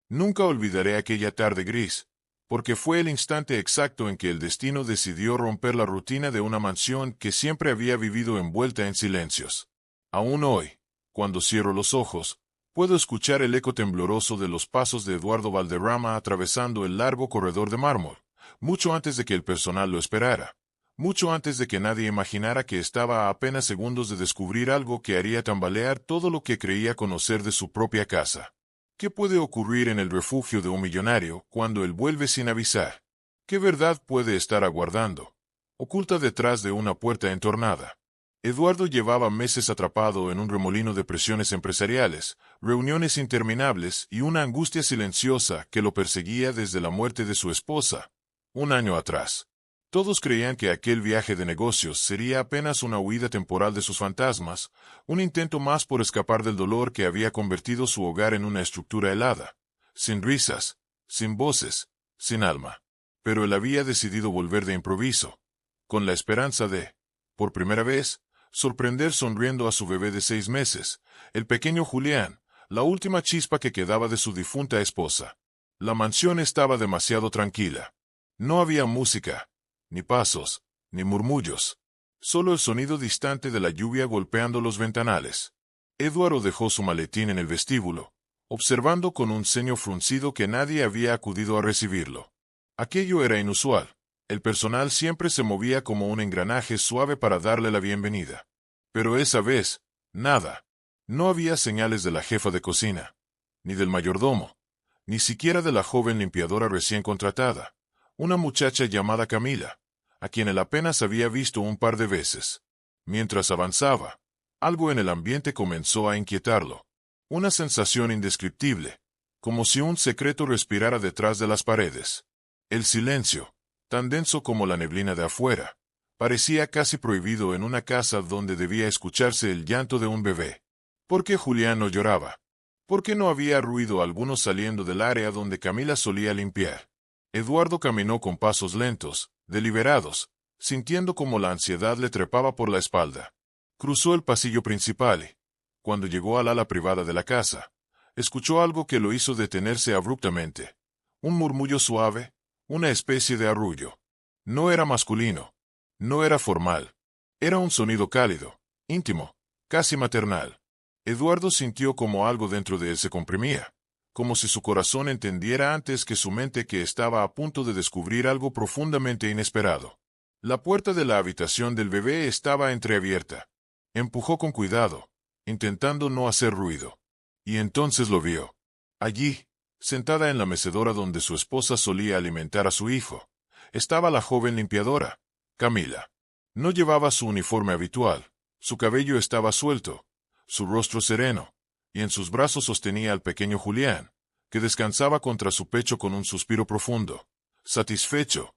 Nunca olvidaré aquella tarde gris, porque fue el instante exacto en que el destino decidió romper la rutina de una mansión que siempre había vivido envuelta en silencios. Aún hoy, cuando cierro los ojos, puedo escuchar el eco tembloroso de los pasos de Eduardo Valderrama atravesando el largo corredor de mármol, mucho antes de que el personal lo esperara, mucho antes de que nadie imaginara que estaba a apenas segundos de descubrir algo que haría tambalear todo lo que creía conocer de su propia casa. ¿Qué puede ocurrir en el refugio de un millonario cuando él vuelve sin avisar? ¿Qué verdad puede estar aguardando, oculta detrás de una puerta entornada? Eduardo llevaba meses atrapado en un remolino de presiones empresariales, reuniones interminables y una angustia silenciosa que lo perseguía desde la muerte de su esposa, un año atrás. Todos creían que aquel viaje de negocios sería apenas una huida temporal de sus fantasmas, un intento más por escapar del dolor que había convertido su hogar en una estructura helada, sin risas, sin voces, sin alma. Pero él había decidido volver de improviso, con la esperanza de, por primera vez, sorprender sonriendo a su bebé de 6 meses, el pequeño Julián, la última chispa que quedaba de su difunta esposa. La mansión estaba demasiado tranquila. No había música, ni pasos, ni murmullos. Solo el sonido distante de la lluvia golpeando los ventanales. Eduardo dejó su maletín en el vestíbulo, observando con un ceño fruncido que nadie había acudido a recibirlo. Aquello era inusual. El personal siempre se movía como un engranaje suave para darle la bienvenida. Pero esa vez, nada. No había señales de la jefa de cocina, ni del mayordomo, ni siquiera de la joven limpiadora recién contratada, una muchacha llamada Camila, a quien él apenas había visto un par de veces. Mientras avanzaba, algo en el ambiente comenzó a inquietarlo. Una sensación indescriptible, como si un secreto respirara detrás de las paredes. El silencio, tan denso como la neblina de afuera, parecía casi prohibido en una casa donde debía escucharse el llanto de un bebé. ¿Por qué Julián no lloraba? ¿Por qué no había ruido alguno saliendo del área donde Camila solía limpiar? Eduardo caminó con pasos lentos, deliberados, sintiendo como la ansiedad le trepaba por la espalda. Cruzó el pasillo principal y, cuando llegó al ala privada de la casa, escuchó algo que lo hizo detenerse abruptamente. Un murmullo suave, una especie de arrullo. No era masculino. No era formal. Era un sonido cálido, íntimo, casi maternal. Eduardo sintió como algo dentro de él se comprimía, como si su corazón entendiera antes que su mente que estaba a punto de descubrir algo profundamente inesperado. La puerta de la habitación del bebé estaba entreabierta. Empujó con cuidado, intentando no hacer ruido. Y entonces lo vio. Allí, sentada en la mecedora donde su esposa solía alimentar a su hijo, estaba la joven limpiadora, Camila. No llevaba su uniforme habitual, su cabello estaba suelto, su rostro sereno, y en sus brazos sostenía al pequeño Julián, que descansaba contra su pecho con un suspiro profundo, satisfecho,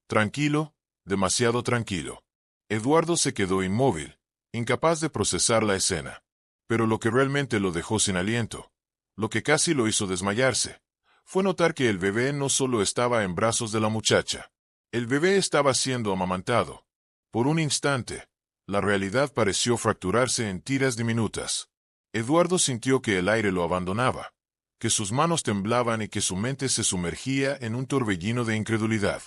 tranquilo, demasiado tranquilo. Eduardo se quedó inmóvil, incapaz de procesar la escena. Pero lo que realmente lo dejó sin aliento, lo que casi lo hizo desmayarse, fue notar que el bebé no solo estaba en brazos de la muchacha. El bebé estaba siendo amamantado. Por un instante, la realidad pareció fracturarse en tiras diminutas. Eduardo sintió que el aire lo abandonaba, que sus manos temblaban y que su mente se sumergía en un torbellino de incredulidad.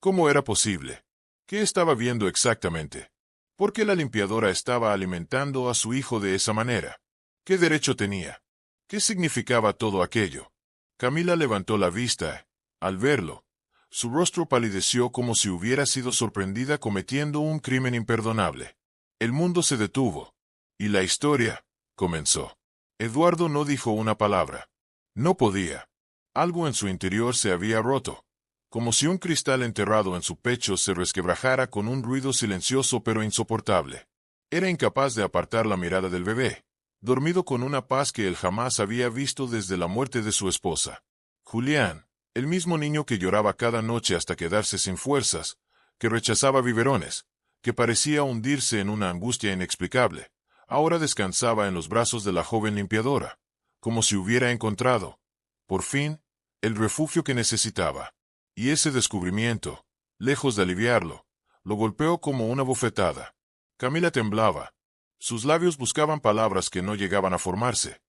¿Cómo era posible? ¿Qué estaba viendo exactamente? ¿Por qué la limpiadora estaba alimentando a su hijo de esa manera? ¿Qué derecho tenía? ¿Qué significaba todo aquello? Camila levantó la vista. Al verlo, su rostro palideció como si hubiera sido sorprendida cometiendo un crimen imperdonable. El mundo se detuvo. Y la historia comenzó. Eduardo no dijo una palabra. No podía. Algo en su interior se había roto, como si un cristal enterrado en su pecho se resquebrajara con un ruido silencioso pero insoportable. Era incapaz de apartar la mirada del bebé, dormido con una paz que él jamás había visto desde la muerte de su esposa. Julián, el mismo niño que lloraba cada noche hasta quedarse sin fuerzas, que rechazaba biberones, que parecía hundirse en una angustia inexplicable, ahora descansaba en los brazos de la joven limpiadora, como si hubiera encontrado, por fin, el refugio que necesitaba. Y ese descubrimiento, lejos de aliviarlo, lo golpeó como una bofetada. Camila temblaba. Sus labios buscaban palabras que no llegaban a formarse,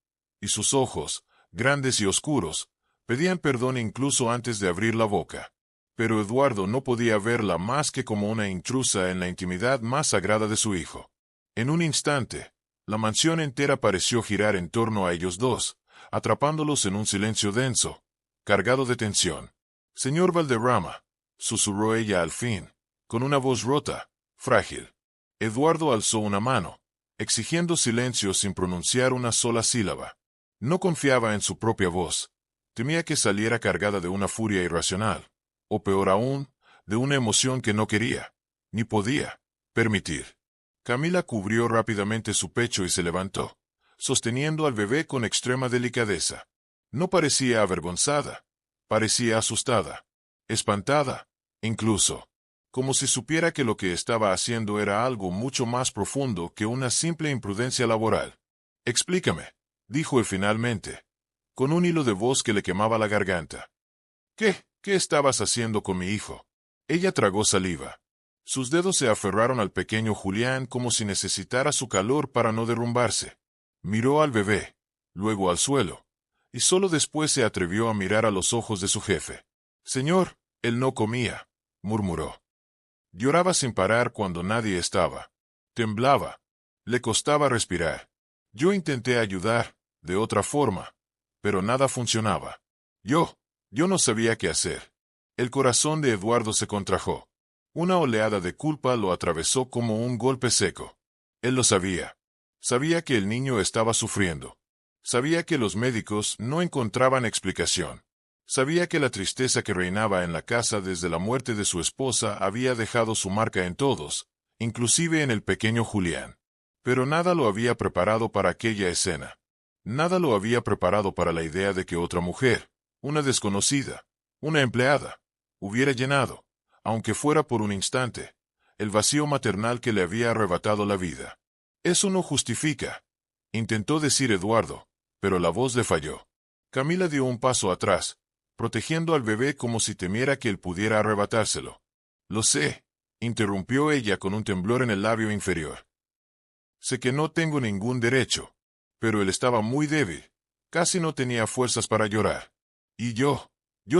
y sus ojos, grandes y oscuros, Pedían perdón incluso antes de abrir la boca. Pero Eduardo no podía verla más que como una intrusa en la intimidad más sagrada de su hijo. En un instante, la mansión entera pareció girar en torno a ellos dos, atrapándolos en un silencio denso, cargado de tensión. Señor Valderrama, susurró ella al fin, con una voz rota, frágil. Eduardo alzó una mano, exigiendo silencio sin pronunciar una sola sílaba. No confiaba en su propia voz. Temía que saliera cargada de una furia irracional, o peor aún, de una emoción que no quería, ni podía, permitir. Camila cubrió rápidamente su pecho y se levantó, sosteniendo al bebé con extrema delicadeza. No parecía avergonzada, parecía asustada, espantada, incluso, como si supiera que lo que estaba haciendo era algo mucho más profundo que una simple imprudencia laboral. Explícame, dijo él finalmente, con un hilo de voz que le quemaba la garganta. ¿Qué estabas haciendo con mi hijo? Ella tragó saliva. Sus dedos se aferraron al pequeño Julián como si necesitara su calor para no derrumbarse. Miró al bebé, luego al suelo, y solo después se atrevió a mirar a los ojos de su jefe. Señor, él no comía, murmuró. Lloraba sin parar cuando nadie estaba. Temblaba. Le costaba respirar. Yo intenté ayudar, de otra forma, pero nada funcionaba. Yo no sabía qué hacer. El corazón de Eduardo se contrajo. Una oleada de culpa lo atravesó como un golpe seco. Él lo sabía. Sabía que el niño estaba sufriendo. Sabía que los médicos no encontraban explicación. Sabía que la tristeza que reinaba en la casa desde la muerte de su esposa había dejado su marca en todos, inclusive en el pequeño Julián. Pero nada lo había preparado para aquella escena. Nada lo había preparado para la idea de que otra mujer, una desconocida, una empleada, hubiera llenado, aunque fuera por un instante, el vacío maternal que le había arrebatado la vida. Eso no justifica, intentó decir Eduardo, pero la voz le falló. Camila dio un paso atrás, protegiendo al bebé como si temiera que él pudiera arrebatárselo. Lo sé, interrumpió ella con un temblor en el labio inferior. Sé que no tengo ningún derecho, pero él estaba muy débil, casi no tenía fuerzas para llorar. Y yo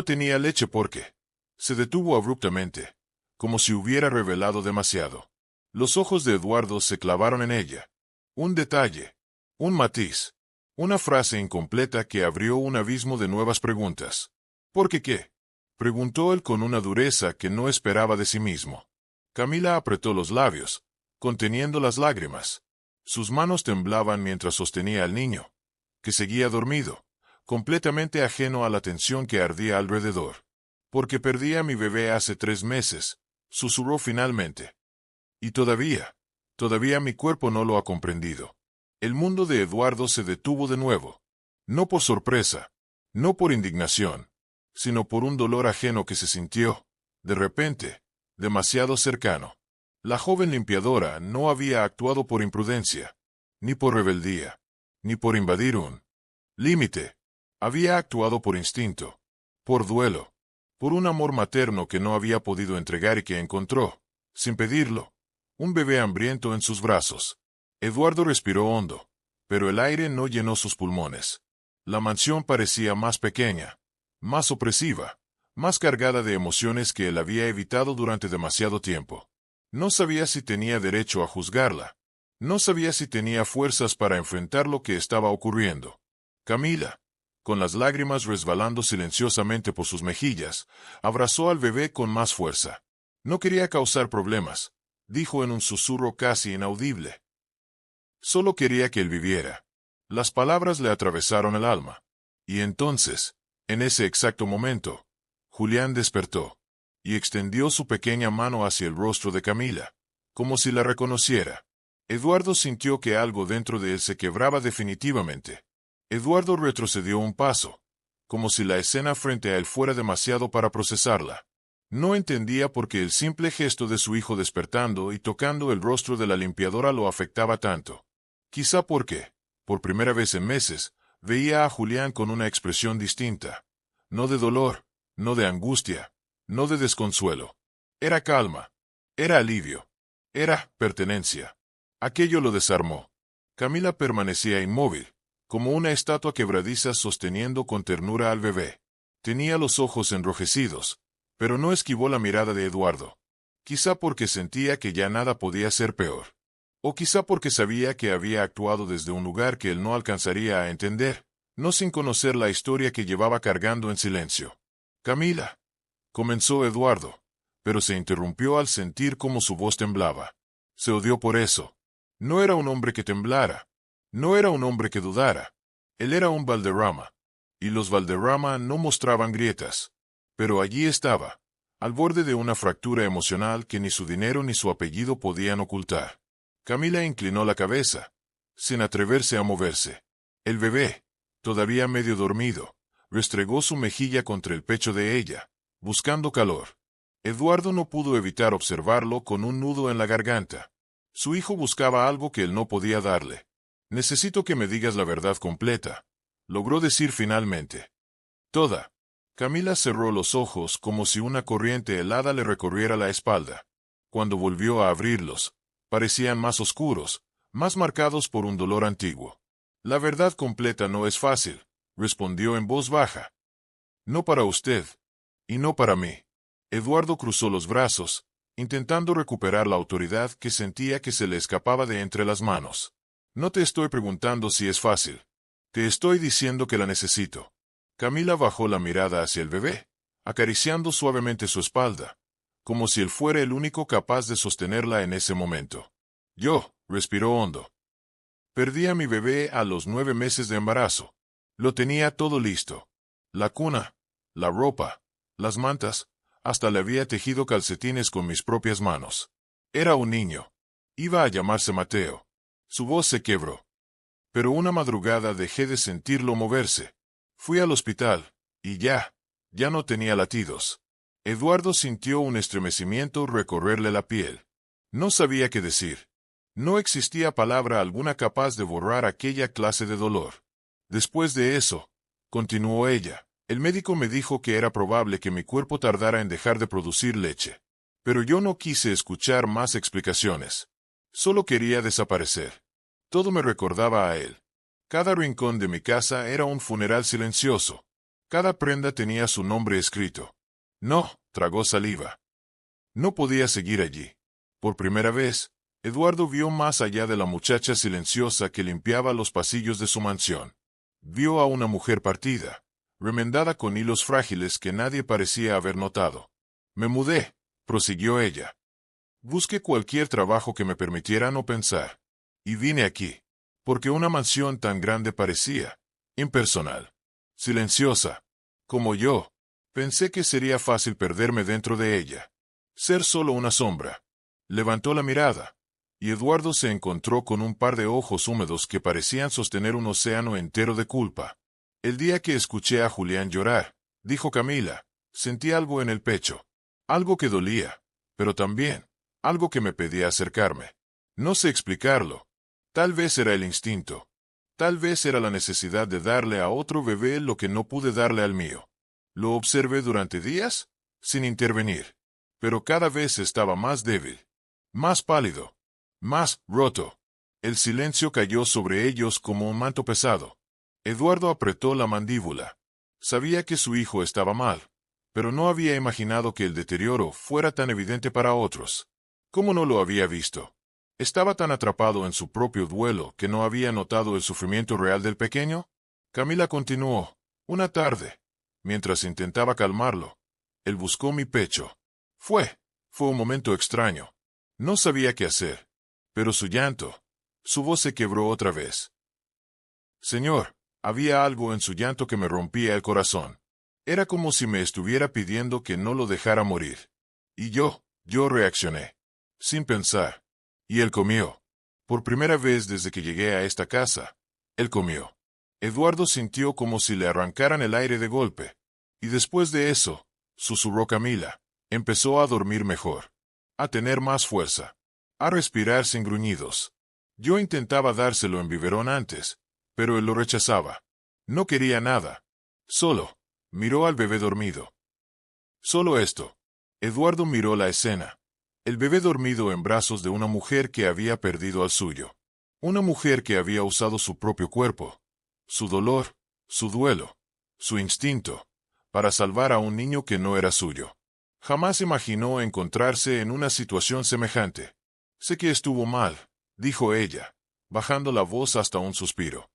tenía leche porque... Se detuvo abruptamente, como si hubiera revelado demasiado. Los ojos de Eduardo se clavaron en ella. Un detalle, un matiz, una frase incompleta que abrió un abismo de nuevas preguntas. ¿Por qué? Preguntó él con una dureza que no esperaba de sí mismo. Camila apretó los labios, conteniendo las lágrimas. Sus manos temblaban mientras sostenía al niño, que seguía dormido, completamente ajeno a la tensión que ardía alrededor. Porque perdí a mi bebé hace 3 meses, susurró finalmente. Y todavía mi cuerpo no lo ha comprendido. El mundo de Eduardo se detuvo de nuevo. No por sorpresa, no por indignación, sino por un dolor ajeno que se sintió, de repente, demasiado cercano. La joven limpiadora no había actuado por imprudencia, ni por rebeldía, ni por invadir un límite. Había actuado por instinto, por duelo, por un amor materno que no había podido entregar y que encontró, sin pedirlo, un bebé hambriento en sus brazos. Eduardo respiró hondo, pero el aire no llenó sus pulmones. La mansión parecía más pequeña, más opresiva, más cargada de emociones que él había evitado durante demasiado tiempo. No sabía si tenía derecho a juzgarla. No sabía si tenía fuerzas para enfrentar lo que estaba ocurriendo. Camila, con las lágrimas resbalando silenciosamente por sus mejillas, abrazó al bebé con más fuerza. No quería causar problemas, dijo en un susurro casi inaudible. Solo quería que él viviera. Las palabras le atravesaron el alma. Y entonces, en ese exacto momento, Julián despertó, y extendió su pequeña mano hacia el rostro de Camila, como si la reconociera. Eduardo sintió que algo dentro de él se quebraba definitivamente. Eduardo retrocedió un paso, como si la escena frente a él fuera demasiado para procesarla. No entendía por qué el simple gesto de su hijo despertando y tocando el rostro de la limpiadora lo afectaba tanto. Quizá porque, por primera vez en meses, veía a Julián con una expresión distinta. No de dolor, no de angustia, no de desconsuelo. Era calma, era alivio, era pertenencia. Aquello lo desarmó. Camila permanecía inmóvil, como una estatua quebradiza sosteniendo con ternura al bebé. Tenía los ojos enrojecidos, pero no esquivó la mirada de Eduardo. Quizá porque sentía que ya nada podía ser peor. O quizá porque sabía que había actuado desde un lugar que él no alcanzaría a entender, no sin conocer la historia que llevaba cargando en silencio. Camila, comenzó Eduardo, pero se interrumpió al sentir cómo su voz temblaba. Se odió por eso. No era un hombre que temblara. No era un hombre que dudara. Él era un Valderrama. Y los Valderrama no mostraban grietas. Pero allí estaba, al borde de una fractura emocional que ni su dinero ni su apellido podían ocultar. Camila inclinó la cabeza, sin atreverse a moverse. El bebé, todavía medio dormido, restregó su mejilla contra el pecho de ella, buscando calor. Eduardo no pudo evitar observarlo con un nudo en la garganta. Su hijo buscaba algo que él no podía darle. Necesito que me digas la verdad completa, logró decir finalmente. Toda. Camila cerró los ojos como si una corriente helada le recorriera la espalda. Cuando volvió a abrirlos, parecían más oscuros, más marcados por un dolor antiguo. La verdad completa no es fácil, respondió en voz baja. No para usted, y no para mí. Eduardo cruzó los brazos, intentando recuperar la autoridad que sentía que se le escapaba de entre las manos. No te estoy preguntando si es fácil. Te estoy diciendo que la necesito. Camila bajó la mirada hacia el bebé, acariciando suavemente su espalda, como si él fuera el único capaz de sostenerla en ese momento. Respiró hondo. Perdí a mi bebé a los 9 meses de embarazo. Lo tenía todo listo. La cuna, la ropa, las mantas, hasta le había tejido calcetines con mis propias manos. Era un niño. Iba a llamarse Mateo. Su voz se quebró. Pero una madrugada dejé de sentirlo moverse. Fui al hospital, y ya no tenía latidos. Eduardo sintió un estremecimiento recorrerle la piel. No sabía qué decir. No existía palabra alguna capaz de borrar aquella clase de dolor. Después de eso, continuó ella, el médico me dijo que era probable que mi cuerpo tardara en dejar de producir leche. Pero yo no quise escuchar más explicaciones. Solo quería desaparecer. Todo me recordaba a él. Cada rincón de mi casa era un funeral silencioso. Cada prenda tenía su nombre escrito. No, tragó saliva. No podía seguir allí. Por primera vez, Eduardo vio más allá de la muchacha silenciosa que limpiaba los pasillos de su mansión. Vio a una mujer partida, remendada con hilos frágiles que nadie parecía haber notado. Me mudé, prosiguió ella. Busqué cualquier trabajo que me permitiera no pensar. Y vine aquí, porque una mansión tan grande parecía impersonal, silenciosa, como yo. Pensé que sería fácil perderme dentro de ella. Ser solo una sombra. Levantó la mirada, y Eduardo se encontró con un par de ojos húmedos que parecían sostener un océano entero de culpa. El día que escuché a Julián llorar, dijo Camila, sentí algo en el pecho. Algo que dolía, pero también algo que me pedía acercarme. No sé explicarlo. Tal vez era el instinto. Tal vez era la necesidad de darle a otro bebé lo que no pude darle al mío. Lo observé durante días, sin intervenir. Pero cada vez estaba más débil, más pálido, más roto. El silencio cayó sobre ellos como un manto pesado. Eduardo apretó la mandíbula. Sabía que su hijo estaba mal, pero no había imaginado que el deterioro fuera tan evidente para otros. ¿Cómo no lo había visto? ¿Estaba tan atrapado en su propio duelo que no había notado el sufrimiento real del pequeño? Camila continuó. Una tarde, mientras intentaba calmarlo, él buscó mi pecho. Fue un momento extraño. No sabía qué hacer. Pero su llanto, su voz se quebró otra vez. Señor, había algo en su llanto que me rompía el corazón. Era como si me estuviera pidiendo que no lo dejara morir. Y yo reaccioné. Sin pensar. Y él comió. Por primera vez desde que llegué a esta casa, él comió. Eduardo sintió como si le arrancaran el aire de golpe. Y después de eso, susurró Camila, empezó a dormir mejor. A tener más fuerza. A respirar sin gruñidos. Yo intentaba dárselo en biberón antes, pero él lo rechazaba. No quería nada. Solo miró al bebé dormido. Solo esto. Eduardo miró la escena. El bebé dormido en brazos de una mujer que había perdido al suyo. Una mujer que había usado su propio cuerpo, su dolor, su duelo, su instinto, para salvar a un niño que no era suyo. Jamás imaginó encontrarse en una situación semejante. Sé que estuvo mal, dijo ella, bajando la voz hasta un suspiro.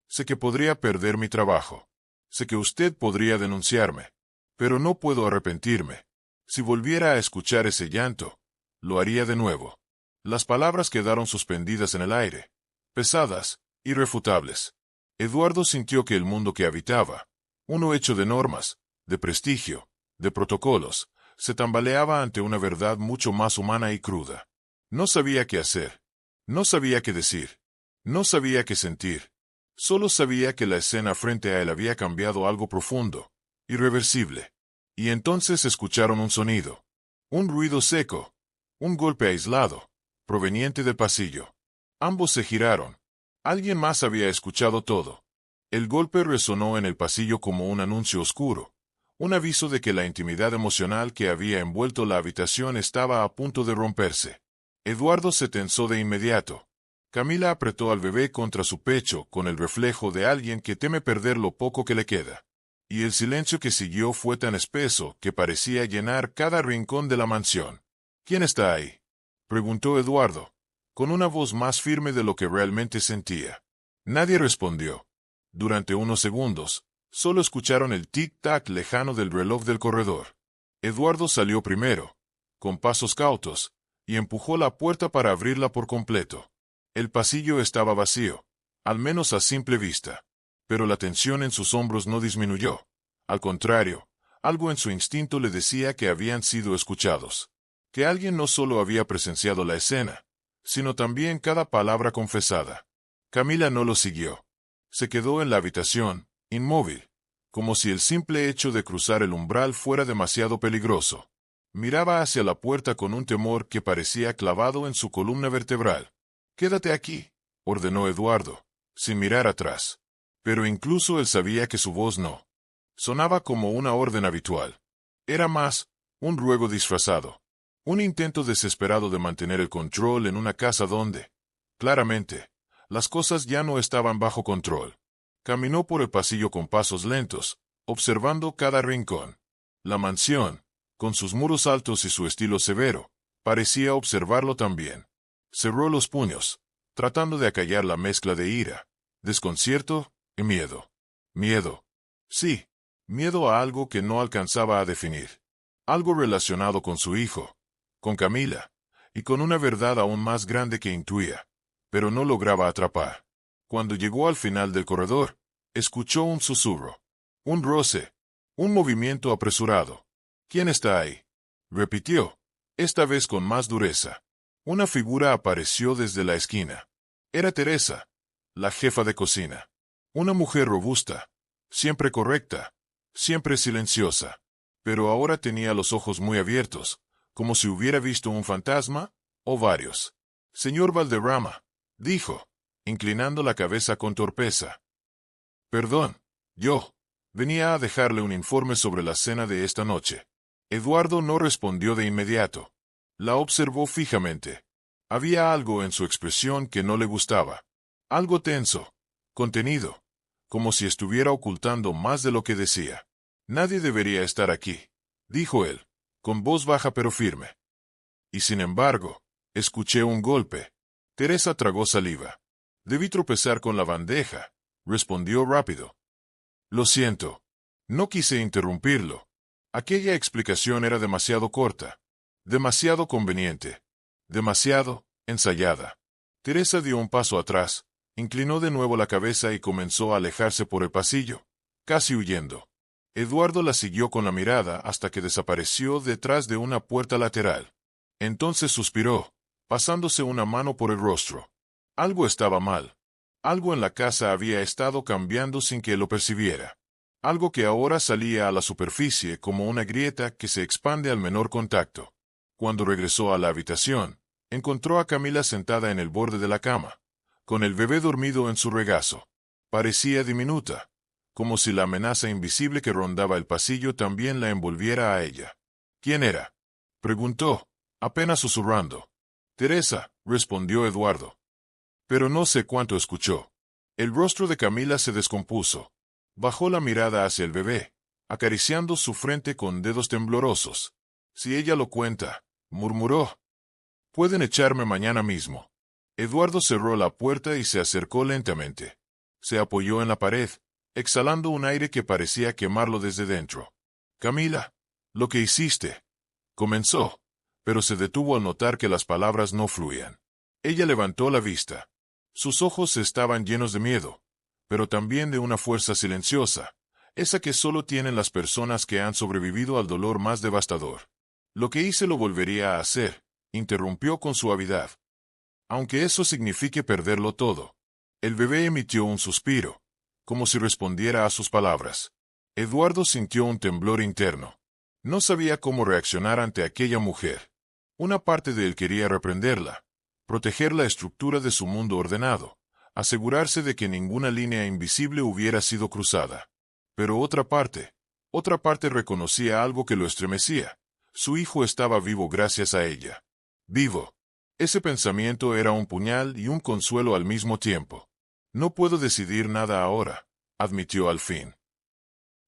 Sé que podría perder mi trabajo. Sé que usted podría denunciarme. Pero no puedo arrepentirme. Si volviera a escuchar ese llanto, lo haría de nuevo. Las palabras quedaron suspendidas en el aire, pesadas, irrefutables. Eduardo sintió que el mundo que habitaba, uno hecho de normas, de prestigio, de protocolos, se tambaleaba ante una verdad mucho más humana y cruda. No sabía qué hacer. No sabía qué decir. No sabía qué sentir. Solo sabía que la escena frente a él había cambiado algo profundo, irreversible. Y entonces escucharon un sonido. Un ruido seco. Un golpe aislado, proveniente del pasillo. Ambos se giraron. Alguien más había escuchado todo. El golpe resonó en el pasillo como un anuncio oscuro, un aviso de que la intimidad emocional que había envuelto la habitación estaba a punto de romperse. Eduardo se tensó de inmediato. Camila apretó al bebé contra su pecho con el reflejo de alguien que teme perder lo poco que le queda. Y el silencio que siguió fue tan espeso que parecía llenar cada rincón de la mansión. ¿Quién está ahí?, preguntó Eduardo, con una voz más firme de lo que realmente sentía. Nadie respondió. Durante unos segundos, solo escucharon el tic-tac lejano del reloj del corredor. Eduardo salió primero, con pasos cautos, y empujó la puerta para abrirla por completo. El pasillo estaba vacío, al menos a simple vista. Pero la tensión en sus hombros no disminuyó. Al contrario, algo en su instinto le decía que habían sido escuchados. Que alguien no solo había presenciado la escena, sino también cada palabra confesada. Camila no lo siguió. Se quedó en la habitación, inmóvil, como si el simple hecho de cruzar el umbral fuera demasiado peligroso. Miraba hacia la puerta con un temor que parecía clavado en su columna vertebral. «Quédate aquí», ordenó Eduardo, sin mirar atrás. Pero incluso él sabía que su voz no sonaba como una orden habitual. Era más, un ruego disfrazado. Un intento desesperado de mantener el control en una casa donde, claramente, las cosas ya no estaban bajo control. Caminó por el pasillo con pasos lentos, observando cada rincón. La mansión, con sus muros altos y su estilo severo, parecía observarlo también. Cerró los puños, tratando de acallar la mezcla de ira, desconcierto y miedo. Miedo. Sí, miedo a algo que no alcanzaba a definir. Algo relacionado con su hijo, con Camila, y con una verdad aún más grande que intuía, pero no lograba atrapar. Cuando llegó al final del corredor, escuchó un susurro, un roce, un movimiento apresurado. «¿Quién está ahí?», repitió, esta vez con más dureza. Una figura apareció desde la esquina. Era Teresa, la jefa de cocina. Una mujer robusta, siempre correcta, siempre silenciosa, pero ahora tenía los ojos muy abiertos, como si hubiera visto un fantasma, o varios. «Señor Valderrama», dijo, inclinando la cabeza con torpeza. «Perdón, yo venía a dejarle un informe sobre la cena de esta noche». Eduardo no respondió de inmediato. La observó fijamente. Había algo en su expresión que no le gustaba. Algo tenso, contenido, como si estuviera ocultando más de lo que decía. «Nadie debería estar aquí», dijo él, con voz baja pero firme. Y sin embargo, escuché un golpe. Teresa tragó saliva. «Debí tropezar con la bandeja», respondió rápido. «Lo siento». No quise interrumpirlo. Aquella explicación era demasiado corta, demasiado conveniente, demasiado ensayada. Teresa dio un paso atrás, inclinó de nuevo la cabeza y comenzó a alejarse por el pasillo, casi huyendo. Eduardo la siguió con la mirada hasta que desapareció detrás de una puerta lateral. Entonces suspiró, pasándose una mano por el rostro. Algo estaba mal. Algo en la casa había estado cambiando sin que lo percibiera. Algo que ahora salía a la superficie como una grieta que se expande al menor contacto. Cuando regresó a la habitación, encontró a Camila sentada en el borde de la cama, con el bebé dormido en su regazo. Parecía diminuta, como si la amenaza invisible que rondaba el pasillo también la envolviera a ella. «¿Quién era?», preguntó, apenas susurrando. «Teresa», respondió Eduardo. Pero no sé cuánto escuchó. El rostro de Camila se descompuso. Bajó la mirada hacia el bebé, acariciando su frente con dedos temblorosos. Si ella lo cuenta, murmuró. Pueden echarme mañana mismo. Eduardo cerró la puerta y se acercó lentamente. Se apoyó en la pared, exhalando un aire que parecía quemarlo desde dentro. Camila, lo que hiciste. Comenzó, pero se detuvo al notar que las palabras no fluían. Ella levantó la vista. Sus ojos estaban llenos de miedo, pero también de una fuerza silenciosa, esa que solo tienen las personas que han sobrevivido al dolor más devastador. Lo que hice lo volvería a hacer, interrumpió con suavidad. Aunque eso signifique perderlo todo. El bebé emitió un suspiro, como si respondiera a sus palabras. Eduardo sintió un temblor interno. No sabía cómo reaccionar ante aquella mujer. Una parte de él quería reprenderla, proteger la estructura de su mundo ordenado, asegurarse de que ninguna línea invisible hubiera sido cruzada. Pero otra parte reconocía algo que lo estremecía. Su hijo estaba vivo gracias a ella. Vivo. Ese pensamiento era un puñal y un consuelo al mismo tiempo. No puedo decidir nada ahora, admitió al fin.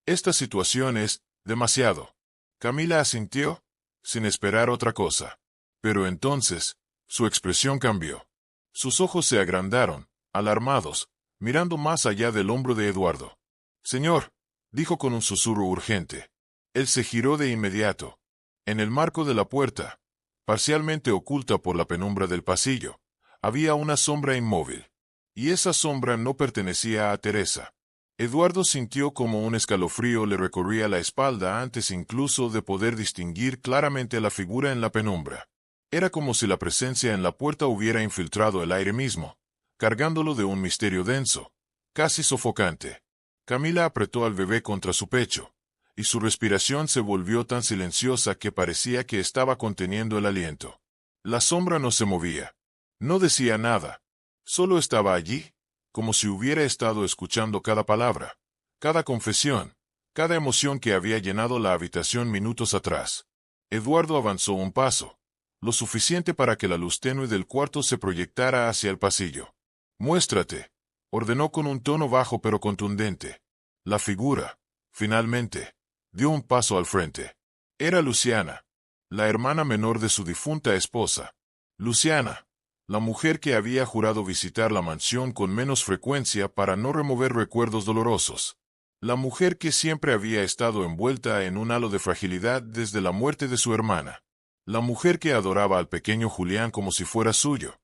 Esta situación es demasiado. Camila asintió, sin esperar otra cosa. Pero entonces, su expresión cambió. Sus ojos se agrandaron, alarmados, mirando más allá del hombro de Eduardo. Señor, dijo con un susurro urgente. Él se giró de inmediato. En el marco de la puerta, parcialmente oculta por la penumbra del pasillo, había una sombra inmóvil. Y esa sombra no pertenecía a Teresa. Eduardo sintió como un escalofrío le recorría la espalda antes incluso de poder distinguir claramente la figura en la penumbra. Era como si la presencia en la puerta hubiera infiltrado el aire mismo, cargándolo de un misterio denso, casi sofocante. Camila apretó al bebé contra su pecho, y su respiración se volvió tan silenciosa que parecía que estaba conteniendo el aliento. La sombra no se movía. No decía nada. Solo estaba allí, como si hubiera estado escuchando cada palabra, cada confesión, cada emoción que había llenado la habitación minutos atrás. Eduardo avanzó un paso, lo suficiente para que la luz tenue del cuarto se proyectara hacia el pasillo. Muéstrate, ordenó con un tono bajo pero contundente. La figura, finalmente, dio un paso al frente. Era Luciana, la hermana menor de su difunta esposa. Luciana, la mujer que había jurado visitar la mansión con menos frecuencia para no remover recuerdos dolorosos. La mujer que siempre había estado envuelta en un halo de fragilidad desde la muerte de su hermana. La mujer que adoraba al pequeño Julián como si fuera suyo.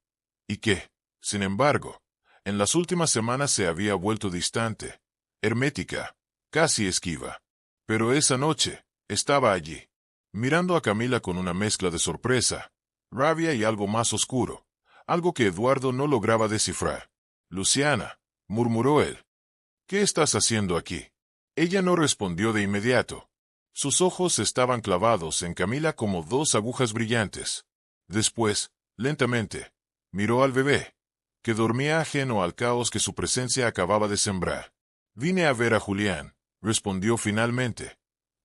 Y que, sin embargo, en las últimas semanas se había vuelto distante, hermética, casi esquiva. Pero esa noche, estaba allí, mirando a Camila con una mezcla de sorpresa, rabia y algo más oscuro. Algo que Eduardo no lograba descifrar. Luciana, murmuró él. ¿Qué estás haciendo aquí? Ella no respondió de inmediato. Sus ojos estaban clavados en Camila como dos agujas brillantes. Después, lentamente, miró al bebé, que dormía ajeno al caos que su presencia acababa de sembrar. Vine a ver a Julián, respondió finalmente,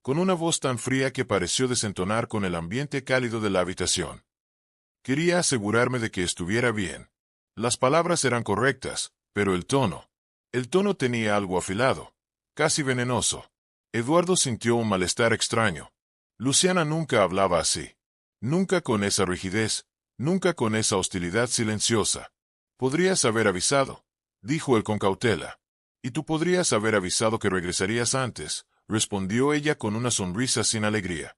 con una voz tan fría que pareció desentonar con el ambiente cálido de la habitación. Quería asegurarme de que estuviera bien. Las palabras eran correctas, pero el tono tenía algo afilado, casi venenoso. Eduardo sintió un malestar extraño. Luciana nunca hablaba así. Nunca con esa rigidez, nunca con esa hostilidad silenciosa. Podrías haber avisado, dijo él con cautela. Y tú podrías haber avisado que regresarías antes, respondió ella con una sonrisa sin alegría.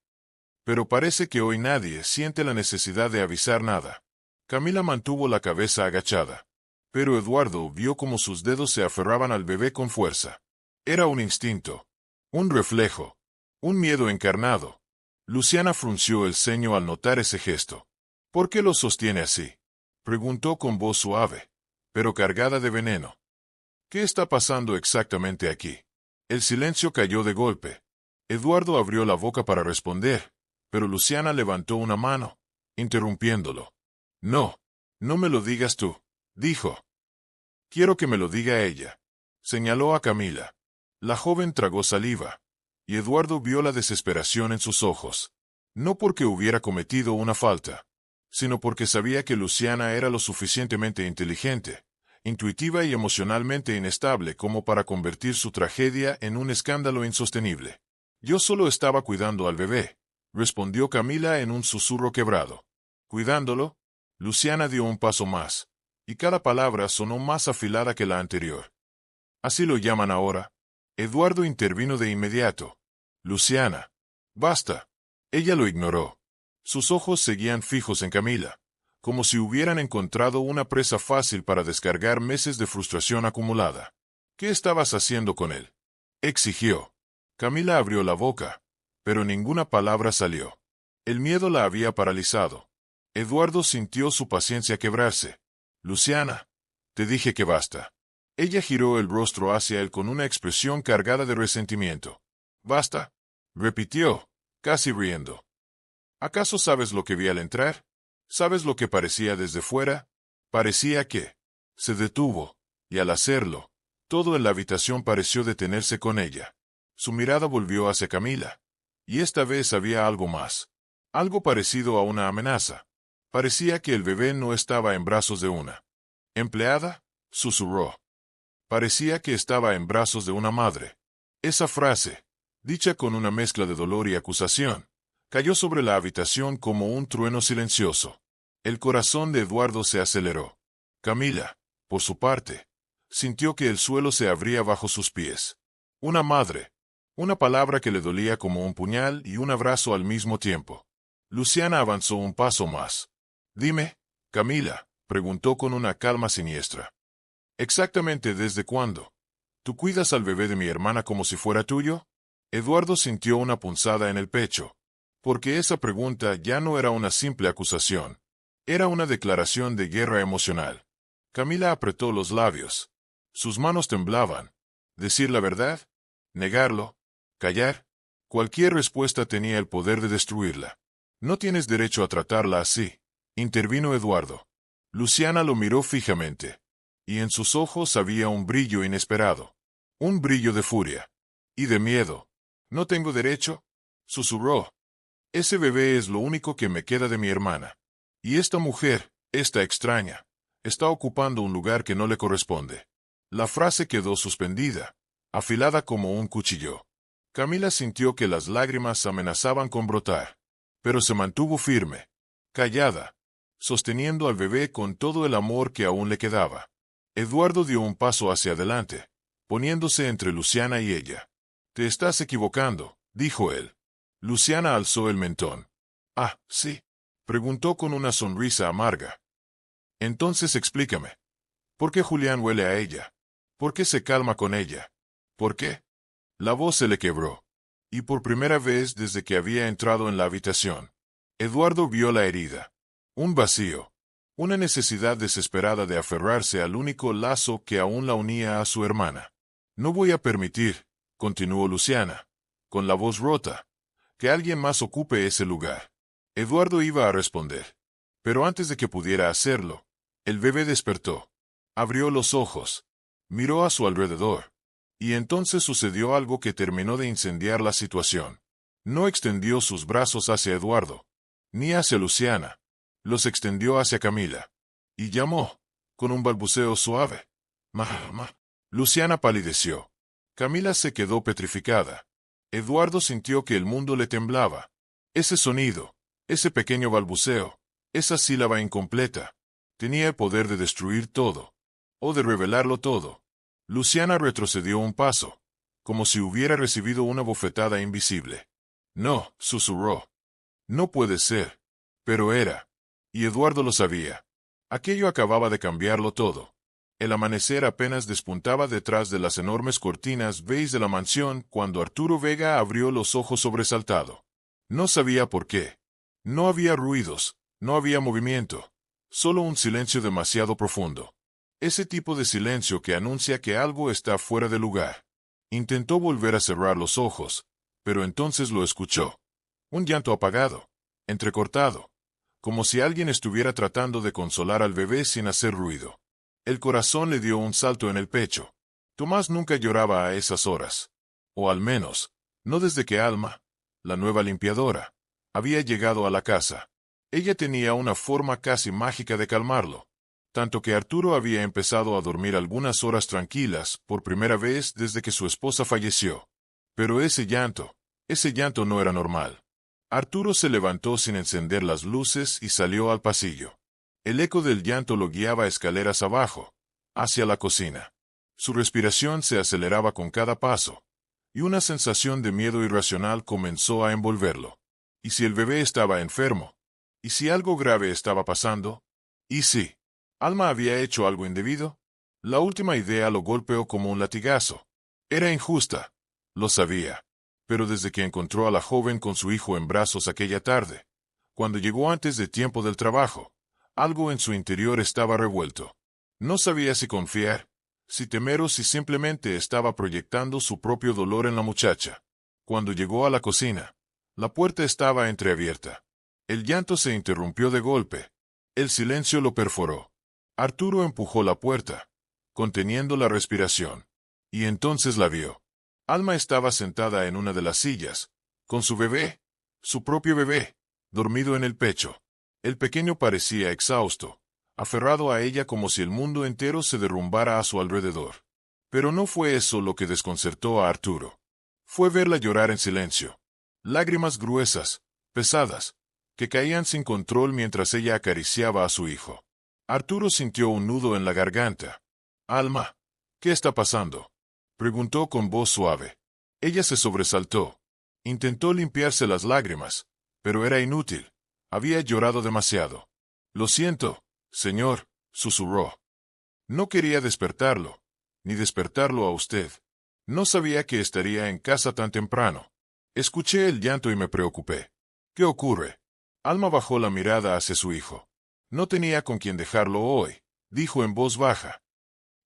Pero parece que hoy nadie siente la necesidad de avisar nada. Camila mantuvo la cabeza agachada. Pero Eduardo vio cómo sus dedos se aferraban al bebé con fuerza. Era un instinto, un reflejo, un miedo encarnado. Luciana frunció el ceño al notar ese gesto. ¿Por qué lo sostiene así?, preguntó con voz suave, pero cargada de veneno. ¿Qué está pasando exactamente aquí? El silencio cayó de golpe. Eduardo abrió la boca para responder, pero Luciana levantó una mano, interrumpiéndolo. No, no me lo digas tú, dijo. Quiero que me lo diga ella. Señaló a Camila. La joven tragó saliva, y Eduardo vio la desesperación en sus ojos. No porque hubiera cometido una falta, sino porque sabía que Luciana era lo suficientemente inteligente, intuitiva y emocionalmente inestable como para convertir su tragedia en un escándalo insostenible. Yo solo estaba cuidando al bebé, respondió Camila en un susurro quebrado. ¿Cuidándolo? Luciana dio un paso más, y cada palabra sonó más afilada que la anterior. ¿Así lo llaman ahora? Eduardo intervino de inmediato. Luciana. Basta. Ella lo ignoró. Sus ojos seguían fijos en Camila, como si hubieran encontrado una presa fácil para descargar meses de frustración acumulada. ¿Qué estabas haciendo con él? Exigió. Camila abrió la boca, pero ninguna palabra salió. El miedo la había paralizado. Eduardo sintió su paciencia quebrarse. Luciana, te dije que basta. Ella giró el rostro hacia él con una expresión cargada de resentimiento. ¿Basta? Repitió, casi riendo. ¿Acaso sabes lo que vi al entrar? ¿Sabes lo que parecía desde fuera? Parecía que... Se detuvo, y al hacerlo, todo en la habitación pareció detenerse con ella. Su mirada volvió hacia Camila, y esta vez había algo más. Algo parecido a una amenaza. Parecía que el bebé no estaba en brazos de una empleada, susurró. Parecía que estaba en brazos de una madre. Esa frase, dicha con una mezcla de dolor y acusación, cayó sobre la habitación como un trueno silencioso. El corazón de Eduardo se aceleró. Camila, por su parte, sintió que el suelo se abría bajo sus pies. Una madre. Una palabra que le dolía como un puñal y un abrazo al mismo tiempo. Luciana avanzó un paso más. Dime, Camila, preguntó con una calma siniestra. ¿Exactamente desde cuándo? ¿Tú cuidas al bebé de mi hermana como si fuera tuyo? Eduardo sintió una punzada en el pecho, porque esa pregunta ya no era una simple acusación. Era una declaración de guerra emocional. Camila apretó los labios. Sus manos temblaban. ¿Decir la verdad? ¿Negarlo? ¿Callar? Cualquier respuesta tenía el poder de destruirla. No tienes derecho a tratarla así, intervino Eduardo. Luciana lo miró fijamente, y en sus ojos había un brillo inesperado. Un brillo de furia. Y de miedo. ¿No tengo derecho? Susurró. Ese bebé es lo único que me queda de mi hermana. Y esta mujer, esta extraña, está ocupando un lugar que no le corresponde. La frase quedó suspendida, afilada como un cuchillo. Camila sintió que las lágrimas amenazaban con brotar, pero se mantuvo firme, callada, sosteniendo al bebé con todo el amor que aún le quedaba. Eduardo dio un paso hacia adelante, poniéndose entre Luciana y ella. Te estás equivocando, dijo él. Luciana alzó el mentón. Ah, sí, preguntó con una sonrisa amarga. Entonces explícame. ¿Por qué Julián huele a ella? ¿Por qué se calma con ella? ¿Por qué? La voz se le quebró. Y por primera vez desde que había entrado en la habitación, Eduardo vio la herida. Un vacío. Una necesidad desesperada de aferrarse al único lazo que aún la unía a su hermana. No voy a permitir, continuó Luciana, con la voz rota, que alguien más ocupe ese lugar. Eduardo iba a responder. Pero antes de que pudiera hacerlo, el bebé despertó. Abrió los ojos. Miró a su alrededor. Y entonces sucedió algo que terminó de incendiar la situación. No extendió sus brazos hacia Eduardo, ni hacia Luciana. Los extendió hacia Camila. Y llamó, con un balbuceo suave. Mamá. Luciana palideció. Camila se quedó petrificada. Eduardo sintió que el mundo le temblaba. Ese sonido, ese pequeño balbuceo, esa sílaba incompleta, tenía el poder de destruir todo, o de revelarlo todo. Luciana retrocedió un paso, como si hubiera recibido una bofetada invisible. No, susurró. No puede ser. Pero era. Y Eduardo lo sabía. Aquello acababa de cambiarlo todo. El amanecer apenas despuntaba detrás de las enormes cortinas beige de la mansión cuando Arturo Vega abrió los ojos sobresaltado. No sabía por qué. No había ruidos, no había movimiento, solo un silencio demasiado profundo. Ese tipo de silencio que anuncia que algo está fuera de lugar. Intentó volver a cerrar los ojos, pero entonces lo escuchó. Un llanto apagado, entrecortado, como si alguien estuviera tratando de consolar al bebé sin hacer ruido. El corazón le dio un salto en el pecho. Tomás nunca lloraba a esas horas. O al menos, no desde que Alma, la nueva limpiadora, había llegado a la casa. Ella tenía una forma casi mágica de calmarlo. Tanto que Arturo había empezado a dormir algunas horas tranquilas por primera vez desde que su esposa falleció. Pero ese llanto, Ese llanto no era normal. Arturo se levantó sin encender las luces y salió al pasillo. El eco del llanto lo guiaba escaleras abajo, hacia la cocina. Su respiración se aceleraba con cada paso, y una sensación de miedo irracional comenzó a envolverlo. ¿Y si el bebé estaba enfermo? ¿Y si algo grave estaba pasando? ¿Y si Alma había hecho algo indebido? La última idea lo golpeó como un latigazo. Era injusta, lo sabía. Pero desde que encontró a la joven con su hijo en brazos aquella tarde, cuando llegó antes de tiempo del trabajo, algo en su interior estaba revuelto. No sabía si confiar, si temer o si simplemente estaba proyectando su propio dolor en la muchacha. Cuando llegó a la cocina, la puerta estaba entreabierta. El llanto se interrumpió de golpe. El silencio lo perforó. Arturo empujó la puerta, conteniendo la respiración. Y entonces la vio. Alma estaba sentada en una de las sillas, con su bebé, su propio bebé, dormido en el pecho. El pequeño parecía exhausto, aferrado a ella como si el mundo entero se derrumbara a su alrededor. Pero no fue eso lo que desconcertó a Arturo. Fue verla llorar en silencio. Lágrimas gruesas, pesadas, que caían sin control mientras ella acariciaba a su hijo. Arturo sintió un nudo en la garganta. Alma, ¿qué está pasando?, preguntó con voz suave. Ella se sobresaltó. Intentó limpiarse las lágrimas, pero era inútil. Había llorado demasiado. Lo siento, señor, susurró. No quería despertarlo, ni despertarlo a usted. No sabía que estaría en casa tan temprano. Escuché el llanto y me preocupé. ¿Qué ocurre? Alma bajó la mirada hacia su hijo. No tenía con quién dejarlo hoy, dijo en voz baja.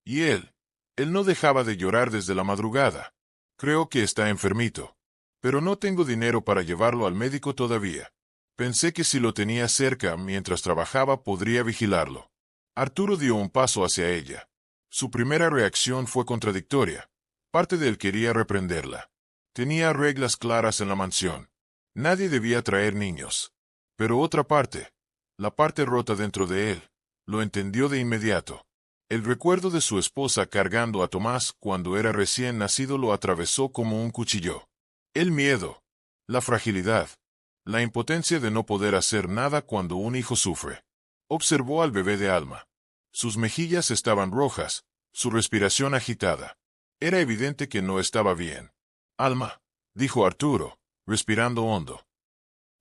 Y él no dejaba de llorar desde la madrugada. Creo que está enfermito. Pero no tengo dinero para llevarlo al médico todavía. Pensé que si lo tenía cerca mientras trabajaba podría vigilarlo. Arturo dio un paso hacia ella. Su primera reacción fue contradictoria. Parte de él quería reprenderla. Tenía reglas claras en la mansión. Nadie debía traer niños. Pero otra parte, la parte rota dentro de él, lo entendió de inmediato. El recuerdo de su esposa cargando a Tomás cuando era recién nacido lo atravesó como un cuchillo. El miedo, la fragilidad, la impotencia de no poder hacer nada cuando un hijo sufre. Observó al bebé de Alma. Sus mejillas estaban rojas, su respiración agitada. Era evidente que no estaba bien. Alma, dijo Arturo, respirando hondo.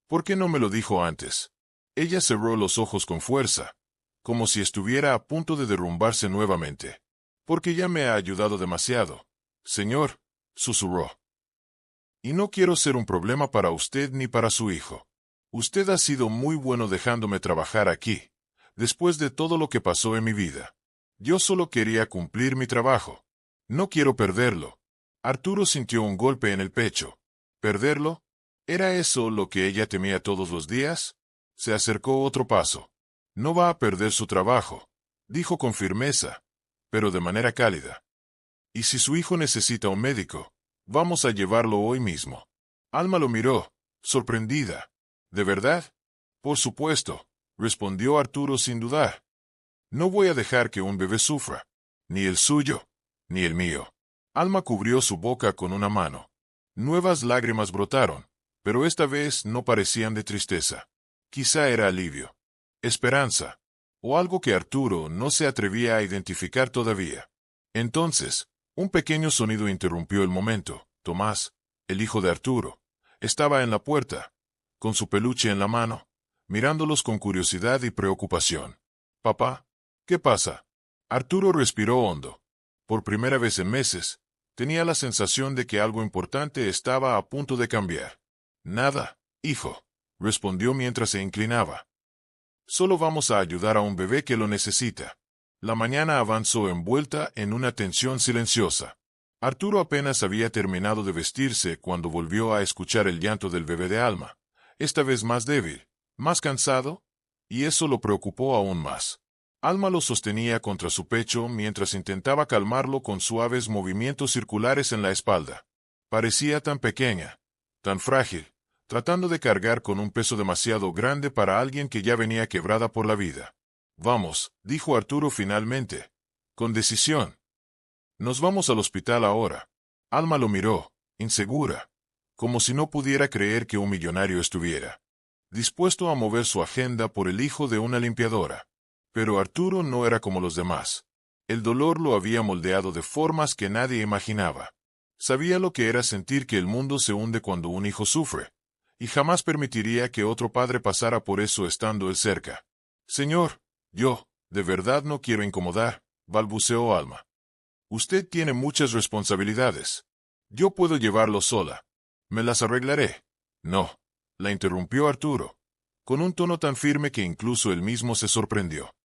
¿Por qué no me lo dijo antes? Ella cerró los ojos con fuerza, como si estuviera a punto de derrumbarse nuevamente. Porque ya me ha ayudado demasiado, señor, susurró. Y no quiero ser un problema para usted ni para su hijo. Usted ha sido muy bueno dejándome trabajar aquí, después de todo lo que pasó en mi vida. Yo solo quería cumplir mi trabajo. No quiero perderlo. Arturo sintió un golpe en el pecho. ¿Perderlo? ¿Era eso lo que ella temía todos los días? Se acercó otro paso. No va a perder su trabajo, dijo con firmeza, pero de manera cálida. Y si su hijo necesita un médico, vamos a llevarlo hoy mismo. Alma lo miró, sorprendida. ¿De verdad? Por supuesto, respondió Arturo sin dudar. No voy a dejar que un bebé sufra, ni el suyo, ni el mío. Alma cubrió su boca con una mano. Nuevas lágrimas brotaron, pero esta vez no parecían de tristeza. Quizá era alivio, esperanza, o algo que Arturo no se atrevía a identificar todavía. Entonces, un pequeño sonido interrumpió el momento. Tomás, el hijo de Arturo, estaba en la puerta, con su peluche en la mano, mirándolos con curiosidad y preocupación. «Papá, ¿qué pasa?» Arturo respiró hondo. Por primera vez en meses, tenía la sensación de que algo importante estaba a punto de cambiar. «Nada, hijo», respondió mientras se inclinaba. «Solo vamos a ayudar a un bebé que lo necesita». La mañana avanzó envuelta en una tensión silenciosa. Arturo apenas había terminado de vestirse cuando volvió a escuchar el llanto del bebé de Alma, esta vez más débil, más cansado, y eso lo preocupó aún más. Alma lo sostenía contra su pecho mientras intentaba calmarlo con suaves movimientos circulares en la espalda. Parecía tan pequeña, tan frágil, tratando de cargar con un peso demasiado grande para alguien que ya venía quebrada por la vida. «Vamos», dijo Arturo finalmente, con decisión. «Nos vamos al hospital ahora». Alma lo miró, insegura. como si no pudiera creer que un millonario estuviera dispuesto a mover su agenda por el hijo de una limpiadora. Pero Arturo no era como los demás. El dolor lo había moldeado de formas que nadie imaginaba. Sabía lo que era sentir que el mundo se hunde cuando un hijo sufre, y jamás permitiría que otro padre pasara por eso estando él cerca. Señor, yo, de verdad no quiero incomodar, balbuceó Alma. Usted tiene muchas responsabilidades. Yo puedo llevarlo sola. Me las arreglaré. No, la interrumpió Arturo, con un tono tan firme que incluso él mismo se sorprendió.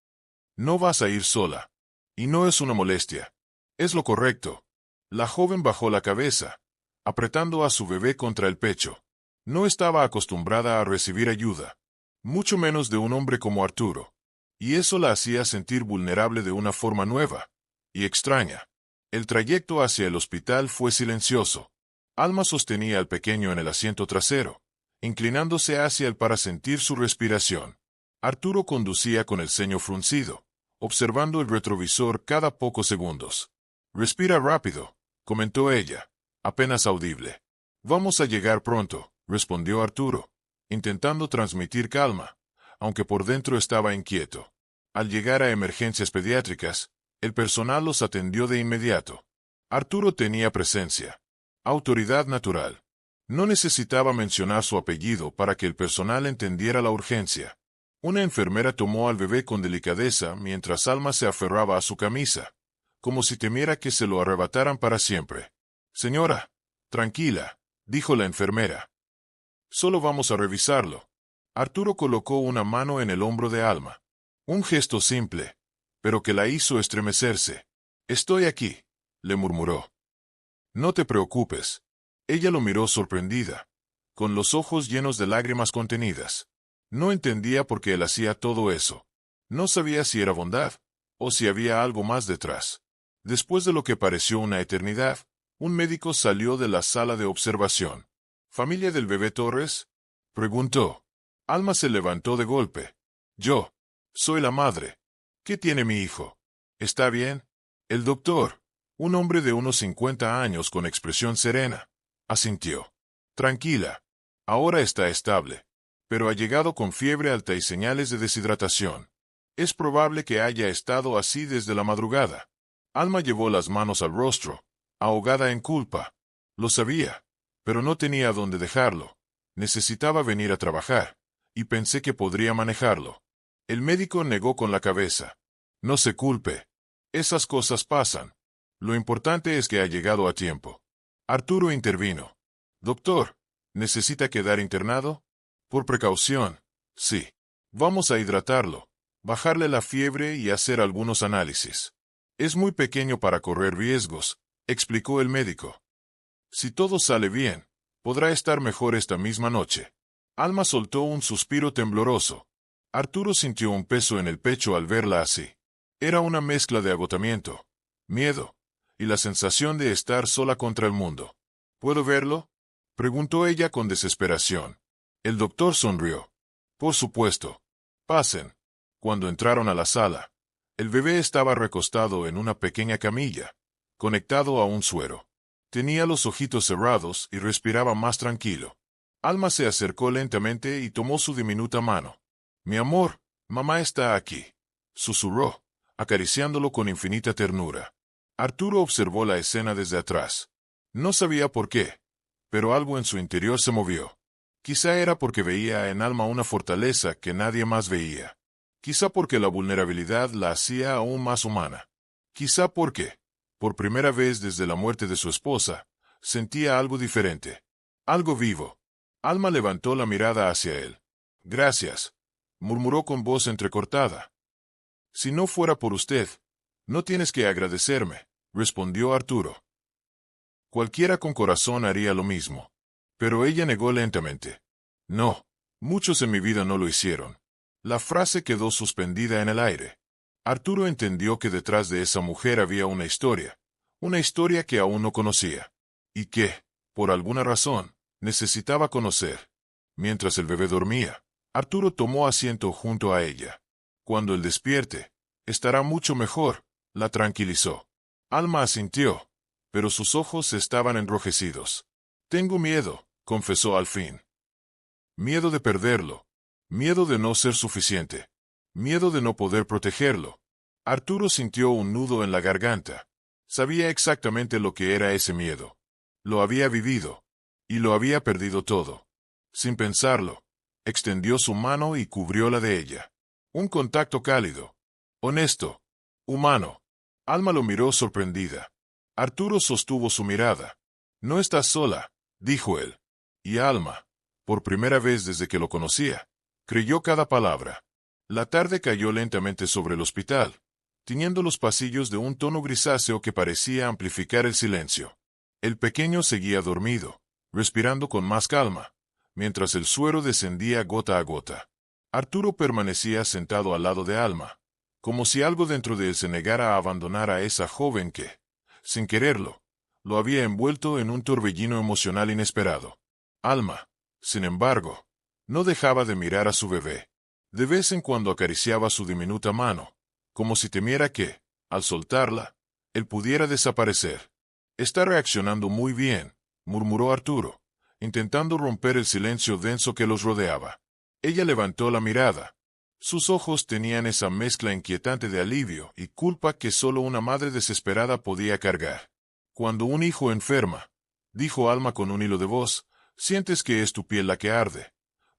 No vas a ir sola. Y no es una molestia. Es lo correcto. La joven bajó la cabeza, apretando a su bebé contra el pecho. No estaba acostumbrada a recibir ayuda, mucho menos de un hombre como Arturo, y eso la hacía sentir vulnerable de una forma nueva y extraña. El trayecto hacia el hospital fue silencioso. Alma sostenía al pequeño en el asiento trasero, inclinándose hacia él para sentir su respiración. Arturo conducía con el ceño fruncido, observando el retrovisor cada pocos segundos. «Respira rápido», comentó ella, apenas audible. «Vamos a llegar pronto», respondió Arturo, intentando transmitir calma, aunque por dentro estaba inquieto. Al llegar a emergencias pediátricas, el personal los atendió de inmediato. Arturo tenía presencia, autoridad natural. No necesitaba mencionar su apellido para que el personal entendiera la urgencia. Una enfermera tomó al bebé con delicadeza mientras Alma se aferraba a su camisa, como si temiera que se lo arrebataran para siempre. «Señora, tranquila», dijo la enfermera. «Solo vamos a revisarlo». Arturo colocó una mano en el hombro de Alma. Un gesto simple, pero que la hizo estremecerse. «Estoy aquí», le murmuró. «No te preocupes». Ella lo miró sorprendida, con los ojos llenos de lágrimas contenidas. No entendía por qué él hacía todo eso. No sabía si era bondad, o si había algo más detrás. Después de lo que pareció una eternidad, un médico salió de la sala de observación. «¿Familia del bebé Torres?», preguntó. Alma se levantó de golpe. «Yo. Soy la madre. ¿Qué tiene mi hijo? ¿Está bien?» El doctor, un hombre de unos 50 años con expresión serena, asintió. «Tranquila. Ahora está estable. Pero ha llegado con fiebre alta y señales de deshidratación. Es probable que haya estado así desde la madrugada». Alma llevó las manos al rostro, ahogada en culpa. Lo sabía, pero no tenía dónde dejarlo. Necesitaba venir a trabajar, y pensé que podría manejarlo. El médico negó con la cabeza. «No se culpe. Esas cosas pasan. Lo importante es que ha llegado a tiempo». Arturo intervino. «Doctor, ¿necesita quedar internado?» «Por precaución, sí. Vamos a hidratarlo, bajarle la fiebre y hacer algunos análisis. Es muy pequeño para correr riesgos», explicó el médico. «Si todo sale bien, podrá estar mejor esta misma noche». Alma soltó un suspiro tembloroso. Arturo sintió un peso en el pecho al verla así. Era una mezcla de agotamiento, miedo, y la sensación de estar sola contra el mundo. «¿Puedo verlo?», preguntó ella con desesperación. El doctor sonrió. «Por supuesto. Pasen». Cuando entraron a la sala, el bebé estaba recostado en una pequeña camilla, conectado a un suero. Tenía los ojitos cerrados y respiraba más tranquilo. Alma se acercó lentamente y tomó su diminuta mano. «Mi amor, mamá está aquí», susurró, acariciándolo con infinita ternura. Arturo observó la escena desde atrás. No sabía por qué, pero algo en su interior se movió. Quizá era porque veía en Alma una fortaleza que nadie más veía. Quizá porque la vulnerabilidad la hacía aún más humana. Quizá porque, por primera vez desde la muerte de su esposa, sentía algo diferente. Algo vivo. Alma levantó la mirada hacia él. «Gracias», murmuró con voz entrecortada. «Si no fuera por usted, no tienes que agradecerme», respondió Arturo. Cualquiera con corazón haría lo mismo. Pero ella negó lentamente. «No, muchos en mi vida no lo hicieron». La frase quedó suspendida en el aire. Arturo entendió que detrás de esa mujer había una historia que aún no conocía, y que, por alguna razón, necesitaba conocer. Mientras el bebé dormía, Arturo tomó asiento junto a ella. «Cuando él despierte, estará mucho mejor», la tranquilizó. Alma asintió, pero sus ojos estaban enrojecidos. «Tengo miedo», confesó al fin. Miedo de perderlo. Miedo de no ser suficiente. Miedo de no poder protegerlo. Arturo sintió un nudo en la garganta. Sabía exactamente lo que era ese miedo. Lo había vivido. Y lo había perdido todo. Sin pensarlo, extendió su mano y cubrió la de ella. Un contacto cálido. Honesto. Humano. Alma lo miró sorprendida. Arturo sostuvo su mirada. No estás sola, dijo él. Y Alma, por primera vez desde que lo conocía, creyó cada palabra. La tarde cayó lentamente sobre el hospital, tiñendo los pasillos de un tono grisáceo que parecía amplificar el silencio. El pequeño seguía dormido, respirando con más calma, mientras el suero descendía gota a gota. Arturo permanecía sentado al lado de Alma, como si algo dentro de él se negara a abandonar a esa joven que, sin quererlo, lo había envuelto en un torbellino emocional inesperado. Alma, sin embargo, no dejaba de mirar a su bebé. De vez en cuando acariciaba su diminuta mano, como si temiera que, al soltarla, él pudiera desaparecer. Está reaccionando muy bien, murmuró Arturo, intentando romper el silencio denso que los rodeaba. Ella levantó la mirada. Sus ojos tenían esa mezcla inquietante de alivio y culpa que solo una madre desesperada podía cargar. Cuando un hijo enferma, dijo Alma con un hilo de voz, sientes que es tu piel la que arde,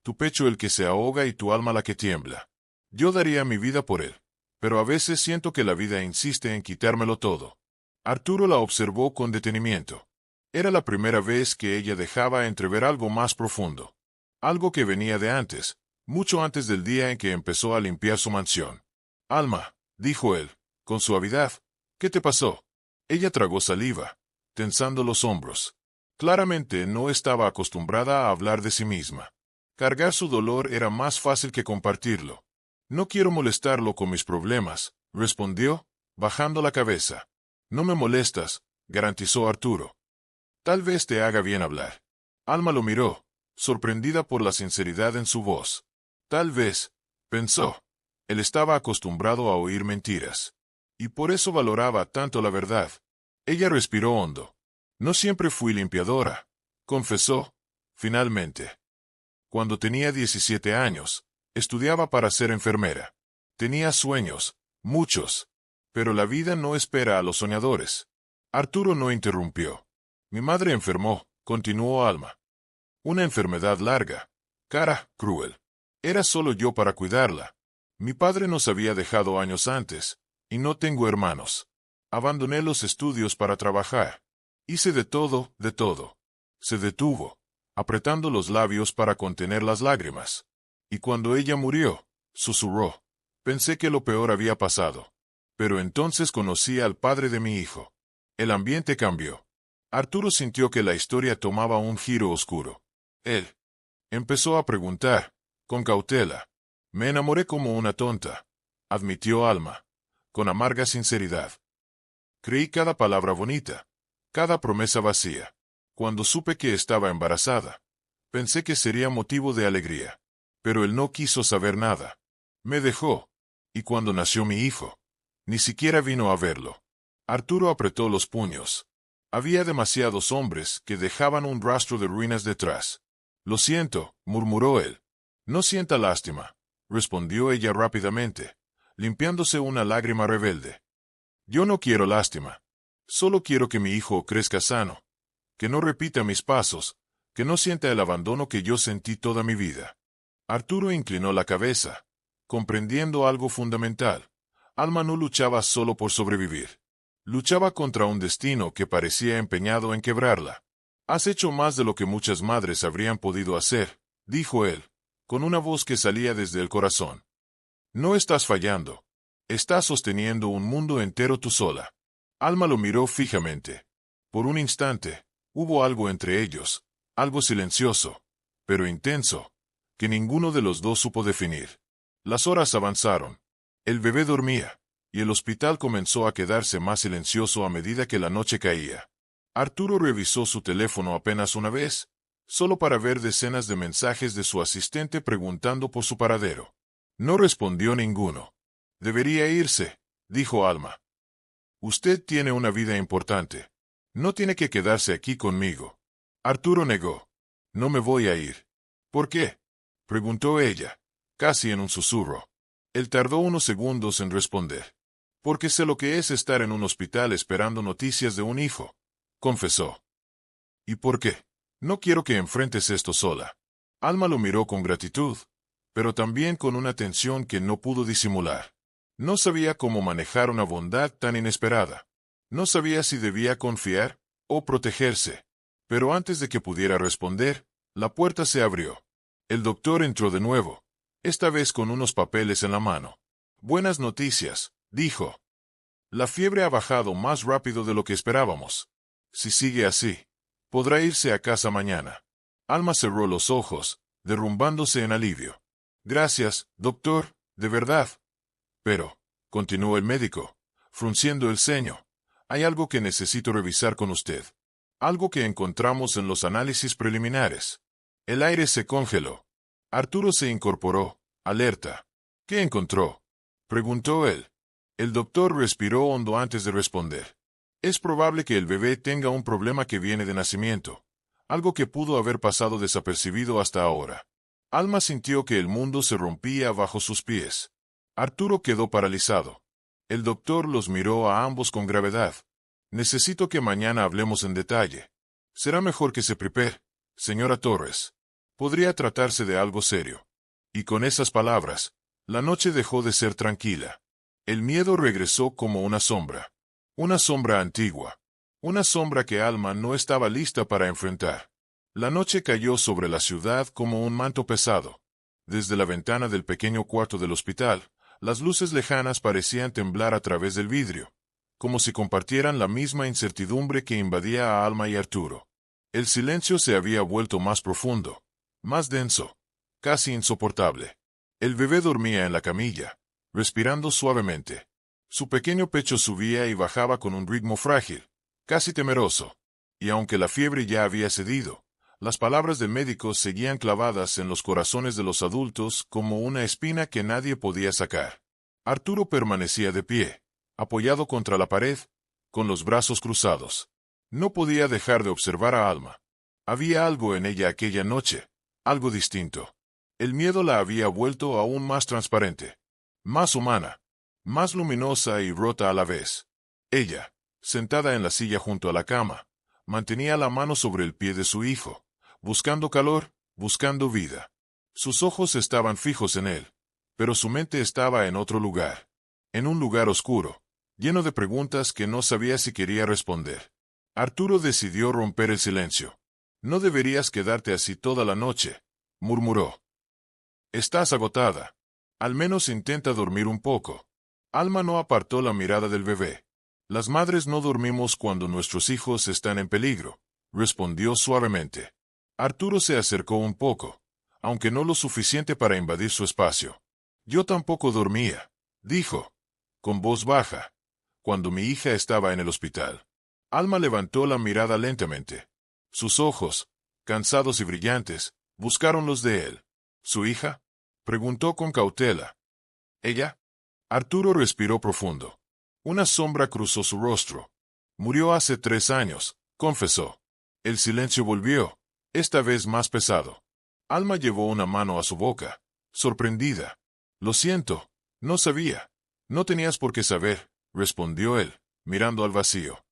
tu pecho el que se ahoga y tu alma la que tiembla. Yo daría mi vida por él, pero a veces siento que la vida insiste en quitármelo todo. Arturo la observó con detenimiento. Era la primera vez que ella dejaba entrever algo más profundo. Algo que venía de antes, mucho antes del día en que empezó a limpiar su mansión. Alma, dijo él, con suavidad, ¿qué te pasó? Ella tragó saliva, tensando los hombros. Claramente no estaba acostumbrada a hablar de sí misma. Cargar su dolor era más fácil que compartirlo. No quiero molestarlo con mis problemas, respondió, bajando la cabeza. No me molestas, garantizó Arturo. Tal vez te haga bien hablar. Alma lo miró, sorprendida por la sinceridad en su voz. Tal vez, pensó. Él estaba acostumbrado a oír mentiras. Y por eso valoraba tanto la verdad. Ella respiró hondo. No siempre fui limpiadora, confesó, finalmente. Cuando tenía 17 años, estudiaba para ser enfermera. Tenía sueños, muchos. Pero la vida no espera a los soñadores. Arturo no interrumpió. Mi madre enfermó, continuó Alma. Una enfermedad larga, cara, cruel. Era solo yo para cuidarla. Mi padre nos había dejado años antes, y no tengo hermanos. Abandoné los estudios para trabajar. Hice de todo, de todo. Se detuvo, apretando los labios para contener las lágrimas. Y cuando ella murió, susurró. Pensé que lo peor había pasado. Pero entonces conocí al padre de mi hijo. El ambiente cambió. Arturo sintió que la historia tomaba un giro oscuro. Él empezó a preguntar, con cautela. Me enamoré como una tonta, admitió Alma, con amarga sinceridad. Creí cada palabra bonita, cada promesa vacía. Cuando supe que estaba embarazada, pensé que sería motivo de alegría. Pero él no quiso saber nada. Me dejó. Y cuando nació mi hijo, ni siquiera vino a verlo. Arturo apretó los puños. Había demasiados hombres que dejaban un rastro de ruinas detrás. Lo siento, murmuró él. No sienta lástima, respondió ella rápidamente, limpiándose una lágrima rebelde. Yo no quiero lástima. Solo quiero que mi hijo crezca sano, que no repita mis pasos, que no sienta el abandono que yo sentí toda mi vida. Arturo inclinó la cabeza, comprendiendo algo fundamental. Alma no luchaba solo por sobrevivir. Luchaba contra un destino que parecía empeñado en quebrarla. Has hecho más de lo que muchas madres habrían podido hacer, dijo él, con una voz que salía desde el corazón. No estás fallando. Estás sosteniendo un mundo entero tú sola. Alma lo miró fijamente. Por un instante, hubo algo entre ellos, algo silencioso, pero intenso, que ninguno de los dos supo definir. Las horas avanzaron. El bebé dormía, y el hospital comenzó a quedarse más silencioso a medida que la noche caía. Arturo revisó su teléfono apenas una vez, solo para ver decenas de mensajes de su asistente preguntando por su paradero. No respondió ninguno. Debería irse, dijo Alma. Usted tiene una vida importante. No tiene que quedarse aquí conmigo. Arturo negó. No me voy a ir. ¿Por qué? Preguntó ella, casi en un susurro. Él tardó unos segundos en responder. Porque sé lo que es estar en un hospital esperando noticias de un hijo, confesó. ¿Y por qué? No quiero que enfrentes esto sola. Alma lo miró con gratitud, pero también con una tensión que no pudo disimular. No sabía cómo manejar una bondad tan inesperada. No sabía si debía confiar o protegerse. Pero antes de que pudiera responder, la puerta se abrió. El doctor entró de nuevo, esta vez con unos papeles en la mano. Buenas noticias, dijo. La fiebre ha bajado más rápido de lo que esperábamos. Si sigue así, podrá irse a casa mañana. Alma cerró los ojos, derrumbándose en alivio. Gracias, doctor, de verdad. Pero, continuó el médico, frunciendo el ceño, hay algo que necesito revisar con usted. Algo que encontramos en los análisis preliminares. El aire se congeló. Arturo se incorporó, alerta. ¿Qué encontró? Preguntó él. El doctor respiró hondo antes de responder. Es probable que el bebé tenga un problema que viene de nacimiento, algo que pudo haber pasado desapercibido hasta ahora. Alma sintió que el mundo se rompía bajo sus pies. Arturo quedó paralizado. El doctor los miró a ambos con gravedad. Necesito que mañana hablemos en detalle. Será mejor que se prepare, señora Torres. Podría tratarse de algo serio. Y con esas palabras, la noche dejó de ser tranquila. El miedo regresó como una sombra antigua, una sombra que Alma no estaba lista para enfrentar. La noche cayó sobre la ciudad como un manto pesado. Desde la ventana del pequeño cuarto del hospital, las luces lejanas parecían temblar a través del vidrio, como si compartieran la misma incertidumbre que invadía a Alma y Arturo. El silencio se había vuelto más profundo, más denso, casi insoportable. El bebé dormía en la camilla, respirando suavemente. Su pequeño pecho subía y bajaba con un ritmo frágil, casi temeroso. Y aunque la fiebre ya había cedido, las palabras del médico seguían clavadas en los corazones de los adultos como una espina que nadie podía sacar. Arturo permanecía de pie, apoyado contra la pared, con los brazos cruzados. No podía dejar de observar a Alma. Había algo en ella aquella noche, algo distinto. El miedo la había vuelto aún más transparente, más humana, más luminosa y rota a la vez. Ella, sentada en la silla junto a la cama, mantenía la mano sobre el pie de su hijo, buscando calor, buscando vida. Sus ojos estaban fijos en él, pero su mente estaba en otro lugar, en un lugar oscuro, lleno de preguntas que no sabía si quería responder. Arturo decidió romper el silencio. No deberías quedarte así toda la noche, murmuró. Estás agotada. Al menos intenta dormir un poco. Alma no apartó la mirada del bebé. Las madres no dormimos cuando nuestros hijos están en peligro, respondió suavemente. Arturo se acercó un poco, aunque no lo suficiente para invadir su espacio. Yo tampoco dormía, dijo, con voz baja, cuando mi hija estaba en el hospital. Alma levantó la mirada lentamente. Sus ojos, cansados y brillantes, buscaron los de él. ¿Su hija? Preguntó con cautela. ¿Ella? Arturo respiró profundo. Una sombra cruzó su rostro. Murió hace 3 años, confesó. El silencio volvió, esta vez más pesado. Alma llevó una mano a su boca, sorprendida. Lo siento, no sabía. No tenías por qué saber, respondió él, mirando al vacío.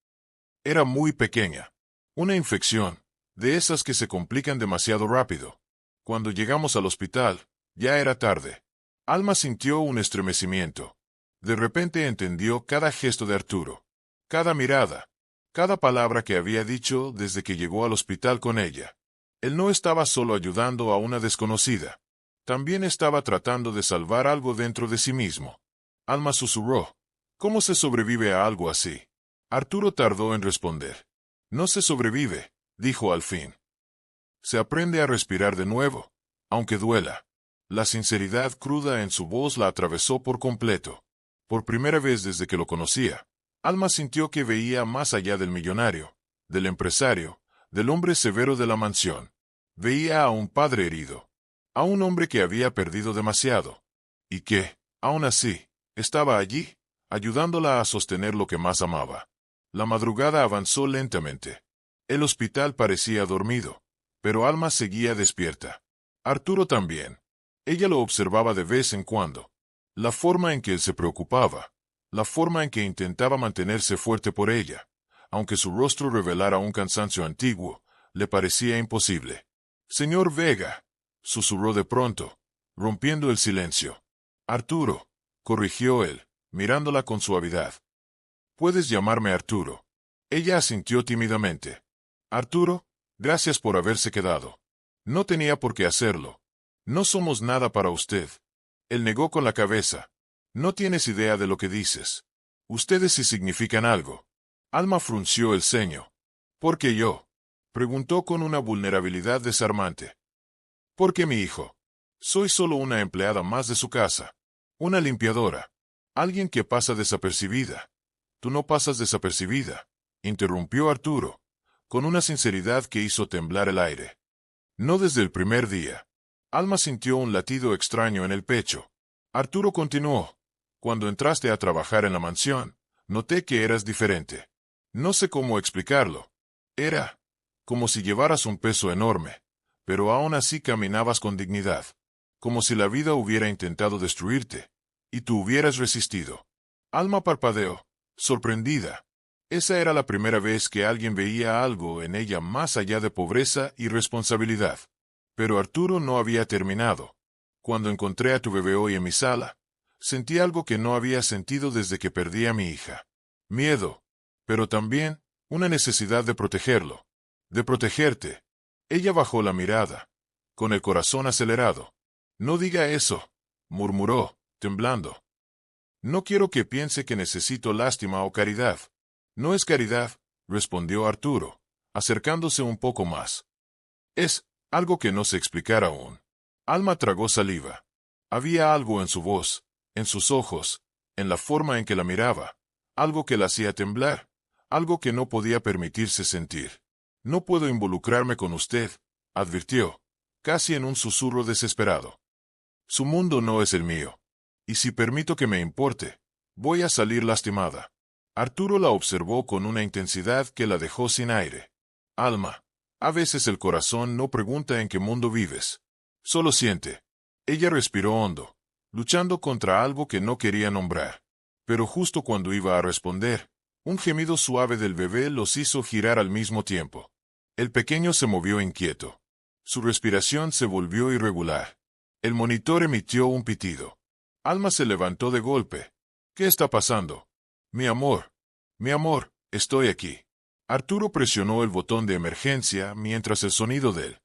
Era muy pequeña. Una infección, de esas que se complican demasiado rápido. Cuando llegamos al hospital, ya era tarde. Alma sintió un estremecimiento. De repente entendió cada gesto de Arturo, cada mirada, cada palabra que había dicho desde que llegó al hospital con ella. Él no estaba solo ayudando a una desconocida. También estaba tratando de salvar algo dentro de sí mismo. Alma susurró. ¿Cómo se sobrevive a algo así? Arturo tardó en responder. No se sobrevive, dijo al fin. Se aprende a respirar de nuevo, aunque duela. La sinceridad cruda en su voz la atravesó por completo. Por primera vez desde que lo conocía, Alma sintió que veía más allá del millonario, del empresario, del hombre severo de la mansión. Veía a un padre herido, a un hombre que había perdido demasiado, y que, aún así, estaba allí, ayudándola a sostener lo que más amaba. La madrugada avanzó lentamente. El hospital parecía dormido, pero Alma seguía despierta. Arturo también. Ella lo observaba de vez en cuando. La forma en que él se preocupaba, la forma en que intentaba mantenerse fuerte por ella, aunque su rostro revelara un cansancio antiguo, le parecía imposible. Señor Vega, susurró de pronto, rompiendo el silencio. Arturo, corrigió él, mirándola con suavidad. Puedes llamarme Arturo. Ella asintió tímidamente. Arturo, gracias por haberse quedado. No tenía por qué hacerlo. No somos nada para usted. Él negó con la cabeza. No tienes idea de lo que dices. Ustedes sí significan algo. Alma frunció el ceño. ¿Por qué yo? Preguntó con una vulnerabilidad desarmante. ¿Por qué mi hijo? Soy solo una empleada más de su casa. Una limpiadora. Alguien que pasa desapercibida. Tú no pasas desapercibida, interrumpió Arturo, con una sinceridad que hizo temblar el aire. No desde el primer día. Alma sintió un latido extraño en el pecho. Arturo continuó. Cuando entraste a trabajar en la mansión, noté que eras diferente. No sé cómo explicarlo. Era como si llevaras un peso enorme, pero aún así caminabas con dignidad. Como si la vida hubiera intentado destruirte, y tú hubieras resistido. Alma parpadeó, sorprendida. Esa era la primera vez que alguien veía algo en ella más allá de pobreza y responsabilidad. Pero Arturo no había terminado. Cuando encontré a tu bebé hoy en mi sala, sentí algo que no había sentido desde que perdí a mi hija. Miedo, pero también una necesidad de protegerlo. De protegerte. Ella bajó la mirada, con el corazón acelerado. No diga eso, murmuró, temblando. No quiero que piense que necesito lástima o caridad. No es caridad, respondió Arturo, acercándose un poco más. Es algo que no sé explicar aún. Alma tragó saliva. Había algo en su voz, en sus ojos, en la forma en que la miraba, algo que la hacía temblar, algo que no podía permitirse sentir. No puedo involucrarme con usted, advirtió, casi en un susurro desesperado. Su mundo no es el mío. Y si permito que me importe, voy a salir lastimada. Arturo la observó con una intensidad que la dejó sin aire. Alma, a veces el corazón no pregunta en qué mundo vives. Solo siente. Ella respiró hondo, luchando contra algo que no quería nombrar. Pero justo cuando iba a responder, un gemido suave del bebé los hizo girar al mismo tiempo. El pequeño se movió inquieto. Su respiración se volvió irregular. El monitor emitió un pitido. Alma se levantó de golpe. ¿Qué está pasando? Mi amor, estoy aquí. Arturo presionó el botón de emergencia mientras el sonido del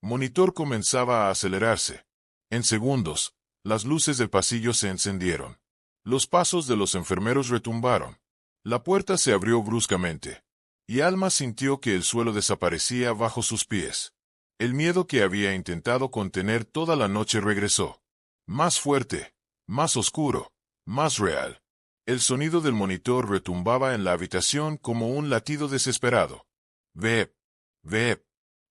monitor comenzaba a acelerarse. En segundos, las luces del pasillo se encendieron. Los pasos de los enfermeros retumbaron. La puerta se abrió bruscamente, y Alma sintió que el suelo desaparecía bajo sus pies. El miedo que había intentado contener toda la noche regresó. Más fuerte, más oscuro, más real. El sonido del monitor retumbaba en la habitación como un latido desesperado. Vep, vep,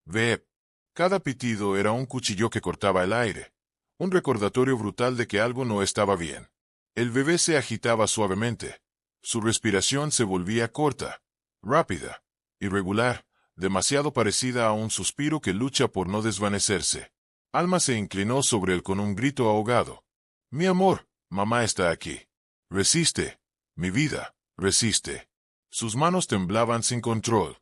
vep. Cada pitido era un cuchillo que cortaba el aire. Un recordatorio brutal de que algo no estaba bien. El bebé se agitaba suavemente. Su respiración se volvía corta, rápida, irregular, demasiado parecida a un suspiro que lucha por no desvanecerse. Alma se inclinó sobre él con un grito ahogado. Mi amor, mamá está aquí. Resiste, mi vida, resiste. Sus manos temblaban sin control.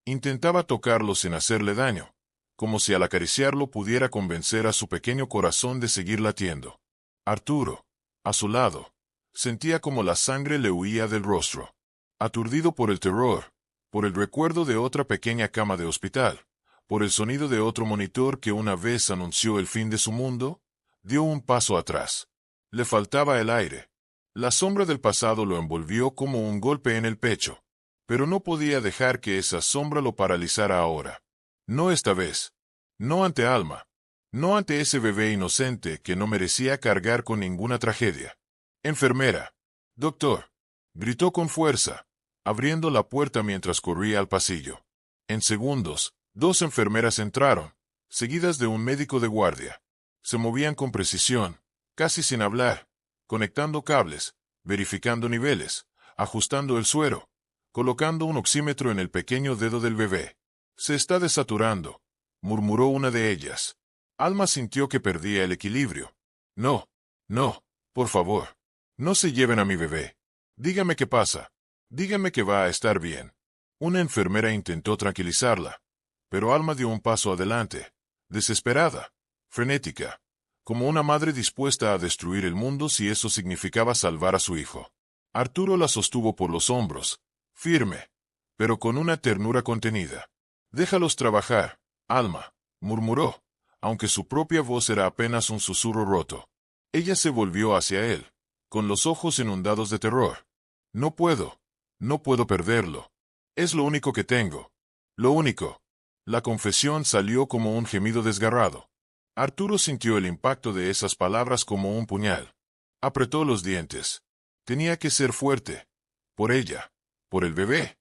Intentaba tocarlo sin hacerle daño, como si al acariciarlo pudiera convencer a su pequeño corazón de seguir latiendo. Arturo, a su lado, sentía como la sangre le huía del rostro. Aturdido por el terror, por el recuerdo de otra pequeña cama de hospital, por el sonido de otro monitor que una vez anunció el fin de su mundo, dio un paso atrás. Le faltaba el aire. La sombra del pasado lo envolvió como un golpe en el pecho, pero no podía dejar que esa sombra lo paralizara ahora. No esta vez. No ante Alma. No ante ese bebé inocente que no merecía cargar con ninguna tragedia. Enfermera. Doctor. Gritó con fuerza, abriendo la puerta mientras corría al pasillo. En segundos, 2 enfermeras entraron, seguidas de un médico de guardia. Se movían con precisión, casi sin hablar, conectando cables, verificando niveles, ajustando el suero, colocando un oxímetro en el pequeño dedo del bebé. Se está desaturando, murmuró una de ellas. Alma sintió que perdía el equilibrio. No, no, por favor. No se lleven a mi bebé. Dígame qué pasa. Dígame que va a estar bien. Una enfermera intentó tranquilizarla, pero Alma dio un paso adelante, desesperada, frenética, como una madre dispuesta a destruir el mundo si eso significaba salvar a su hijo. Arturo la sostuvo por los hombros, firme, pero con una ternura contenida. «Déjalos trabajar, Alma», murmuró, aunque su propia voz era apenas un susurro roto. Ella se volvió hacia él, con los ojos inundados de terror. «No puedo perderlo. Es lo único que tengo. Lo único». La confesión salió como un gemido desgarrado. Arturo sintió el impacto de esas palabras como un puñal. Apretó los dientes. Tenía que ser fuerte. Por ella. Por el bebé.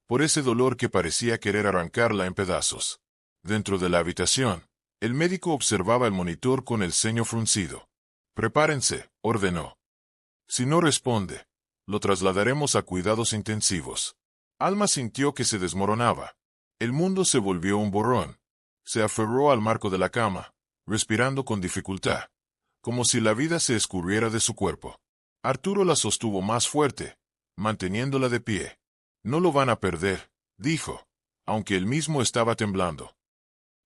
Por ese dolor que parecía querer arrancarla en pedazos. Dentro de la habitación, el médico observaba el monitor con el ceño fruncido. «Prepárense», ordenó. «Si no responde, lo trasladaremos a cuidados intensivos». Alma sintió que se desmoronaba. El mundo se volvió un borrón. Se aferró al marco de la cama, respirando con dificultad, como si la vida se escurriera de su cuerpo. Arturo la sostuvo más fuerte, manteniéndola de pie. «No lo van a perder», dijo, aunque él mismo estaba temblando.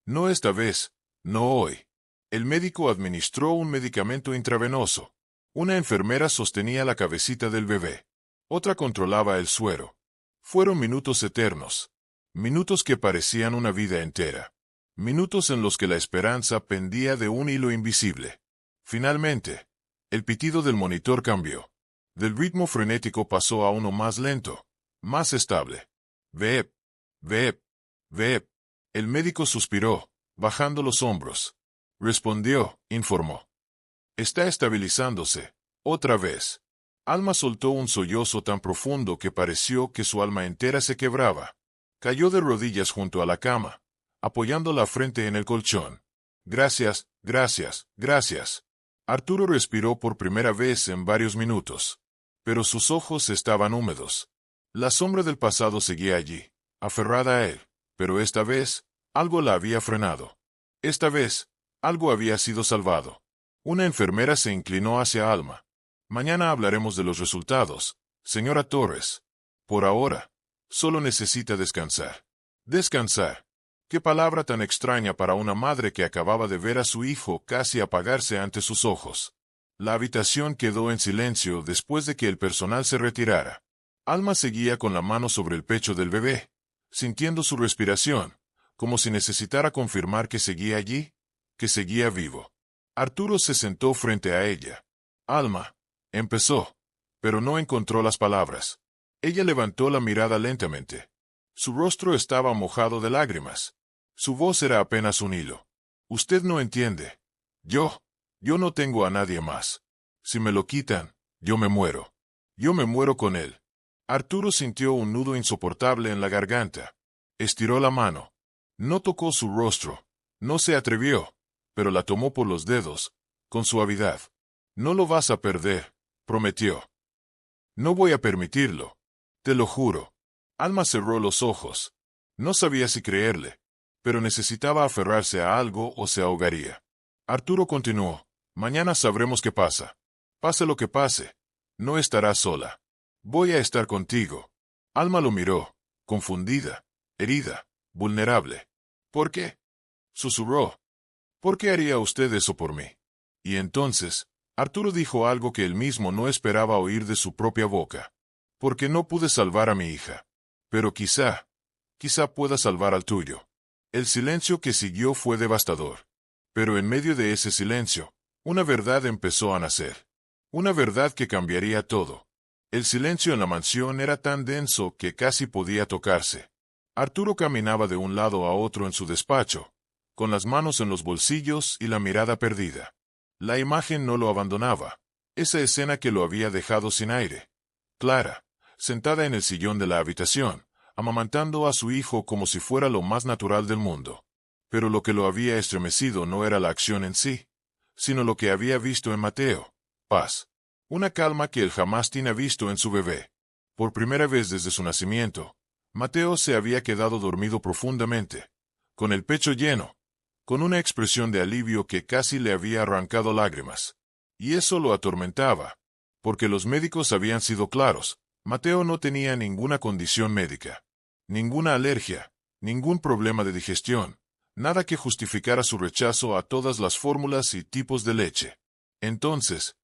«No esta vez, no hoy». El médico administró un medicamento intravenoso. Una enfermera sostenía la cabecita del bebé. Otra controlaba el suero. Fueron minutos eternos. Minutos que parecían una vida entera. Minutos en los que la esperanza pendía de un hilo invisible. Finalmente, el pitido del monitor cambió. Del ritmo frenético pasó a uno más lento, más estable. «Beep, beep, beep». El médico suspiró, bajando los hombros. Respondió, informó. «Está estabilizándose. Otra vez». Alma soltó un sollozo tan profundo que pareció que su alma entera se quebraba. Cayó de rodillas junto a la cama, apoyando la frente en el colchón. «Gracias, gracias, gracias». Arturo respiró por primera vez en varios minutos. Pero sus ojos estaban húmedos. La sombra del pasado seguía allí, aferrada a él, pero esta vez, algo la había frenado. Esta vez, algo había sido salvado. Una enfermera se inclinó hacia Alma. «Mañana hablaremos de los resultados, señora Torres. Por ahora, solo necesita descansar». Descansar. Qué palabra tan extraña para una madre que acababa de ver a su hijo casi apagarse ante sus ojos. La habitación quedó en silencio después de que el personal se retirara. Alma seguía con la mano sobre el pecho del bebé, sintiendo su respiración, como si necesitara confirmar que seguía allí, que seguía vivo. Arturo se sentó frente a ella. «Alma», empezó, pero no encontró las palabras. Ella levantó la mirada lentamente. Su rostro estaba mojado de lágrimas. Su voz era apenas un hilo. «Usted no entiende. Yo no tengo a nadie más. Si me lo quitan, yo me muero. Yo me muero con él». Arturo sintió un nudo insoportable en la garganta. Estiró la mano. No tocó su rostro. No se atrevió, pero la tomó por los dedos, con suavidad. «No lo vas a perder», prometió. «No voy a permitirlo. Te lo juro». Alma cerró los ojos. No sabía si creerle, pero necesitaba aferrarse a algo o se ahogaría. Arturo continuó. «Mañana sabremos qué pasa. Pase lo que pase, no estarás sola. Voy a estar contigo». Alma lo miró, confundida, herida, vulnerable. «¿Por qué?», susurró. «¿Por qué haría usted eso por mí?». Y entonces, Arturo dijo algo que él mismo no esperaba oír de su propia boca. «Porque no pude salvar a mi hija. Pero quizá pueda salvar al tuyo». El silencio que siguió fue devastador. Pero en medio de ese silencio, una verdad empezó a nacer. Una verdad que cambiaría todo. El silencio en la mansión era tan denso que casi podía tocarse. Arturo caminaba de un lado a otro en su despacho, con las manos en los bolsillos y la mirada perdida. La imagen no lo abandonaba. Esa escena que lo había dejado sin aire. Clara, sentada en el sillón de la habitación, amamantando a su hijo como si fuera lo más natural del mundo. Pero lo que lo había estremecido no era la acción en sí, sino lo que había visto en Mateo. Paz. Una calma que él jamás tenía visto en su bebé. Por primera vez desde su nacimiento, Mateo se había quedado dormido profundamente, con el pecho lleno, con una expresión de alivio que casi le había arrancado lágrimas. Y eso lo atormentaba, porque los médicos habían sido claros. Mateo no tenía ninguna condición médica, ninguna alergia, ningún problema de digestión, nada que justificara su rechazo a todas las fórmulas y tipos de leche. Entonces,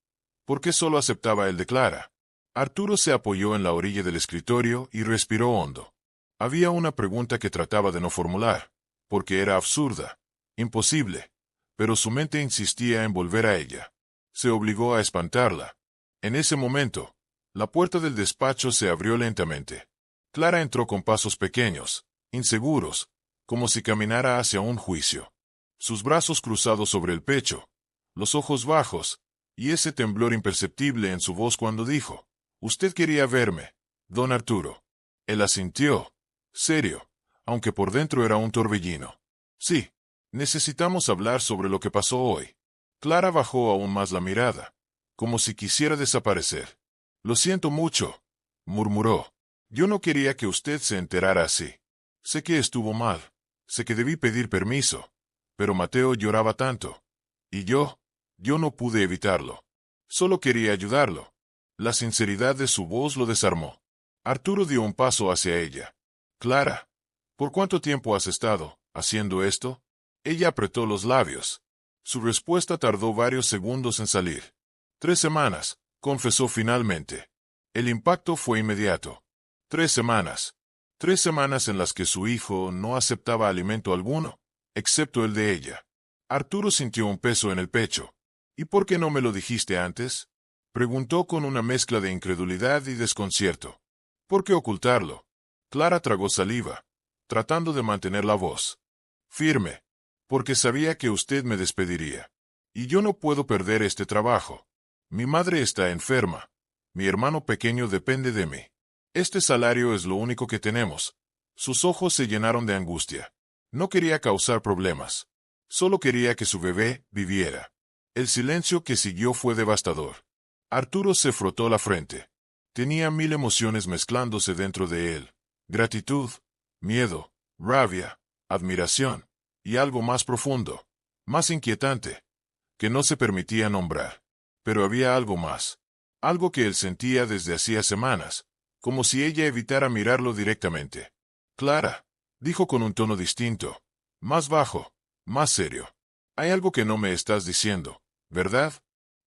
¿por qué solo aceptaba el de Clara? Arturo se apoyó en la orilla del escritorio y respiró hondo. Había una pregunta que trataba de no formular, porque era absurda, imposible, pero su mente insistía en volver a ella. Se obligó a espantarla. En ese momento, la puerta del despacho se abrió lentamente. Clara entró con pasos pequeños, inseguros, como si caminara hacia un juicio. Sus brazos cruzados sobre el pecho, los ojos bajos, y ese temblor imperceptible en su voz cuando dijo: «Usted quería verme, don Arturo». Él asintió, serio, aunque por dentro era un torbellino. «Sí, necesitamos hablar sobre lo que pasó hoy». Clara bajó aún más la mirada, como si quisiera desaparecer. «Lo siento mucho», murmuró. «Yo no quería que usted se enterara así. Sé que estuvo mal, sé que debí pedir permiso, pero Mateo lloraba tanto. Y yo no pude evitarlo. Solo quería ayudarlo». La sinceridad de su voz lo desarmó. Arturo dio un paso hacia ella. «Clara, ¿por cuánto tiempo has estado haciendo esto?» Ella apretó los labios. Su respuesta tardó varios segundos en salir. 3 semanas, confesó finalmente. El impacto fue inmediato. 3 semanas. 3 semanas en las que su hijo no aceptaba alimento alguno, excepto el de ella. Arturo sintió un peso en el pecho. «¿Y por qué no me lo dijiste antes?», preguntó con una mezcla de incredulidad y desconcierto. «¿Por qué ocultarlo?». Clara tragó saliva, tratando de mantener la voz firme. «Porque sabía que usted me despediría. Y yo no puedo perder este trabajo. Mi madre está enferma. Mi hermano pequeño depende de mí. Este salario es lo único que tenemos». Sus ojos se llenaron de angustia. No quería causar problemas. Solo quería que su bebé viviera. El silencio que siguió fue devastador. Arturo se frotó la frente. Tenía 1000 emociones mezclándose dentro de él. Gratitud, miedo, rabia, admiración, y algo más profundo, más inquietante, que no se permitía nombrar. Pero había algo más. Algo que él sentía desde hacía semanas, como si ella evitara mirarlo directamente. «Clara», dijo con un tono distinto, más bajo, más serio. «Hay algo que no me estás diciendo, ¿verdad?».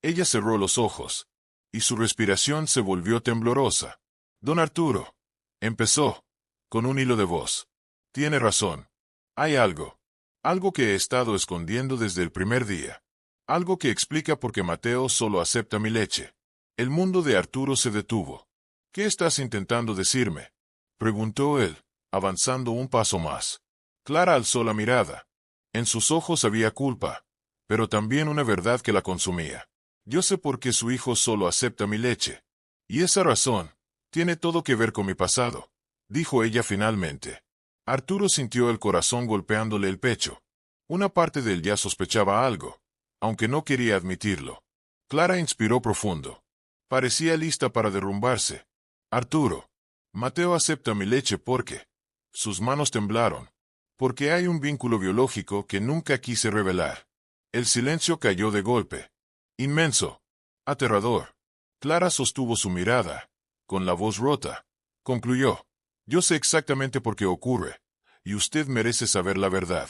Ella cerró los ojos, y su respiración se volvió temblorosa. «Don Arturo», empezó, con un hilo de voz. «Tiene razón. Hay algo. Algo que he estado escondiendo desde el primer día. Algo que explica por qué Mateo solo acepta mi leche». El mundo de Arturo se detuvo. «¿Qué estás intentando decirme?», preguntó él, avanzando un paso más. Clara alzó la mirada. En sus ojos había culpa, pero también una verdad que la consumía. «Yo sé por qué su hijo solo acepta mi leche. Y esa razón tiene todo que ver con mi pasado», dijo ella finalmente. Arturo sintió el corazón golpeándole el pecho. Una parte de él ya sospechaba algo, aunque no quería admitirlo. Clara inspiró profundo. Parecía lista para derrumbarse. «Arturo, Mateo acepta mi leche porque…». Sus manos temblaron. «Porque hay un vínculo biológico que nunca quise revelar». El silencio cayó de golpe. Inmenso. Aterrador. Clara sostuvo su mirada. Con la voz rota, concluyó: «Yo sé exactamente por qué ocurre, y usted merece saber la verdad».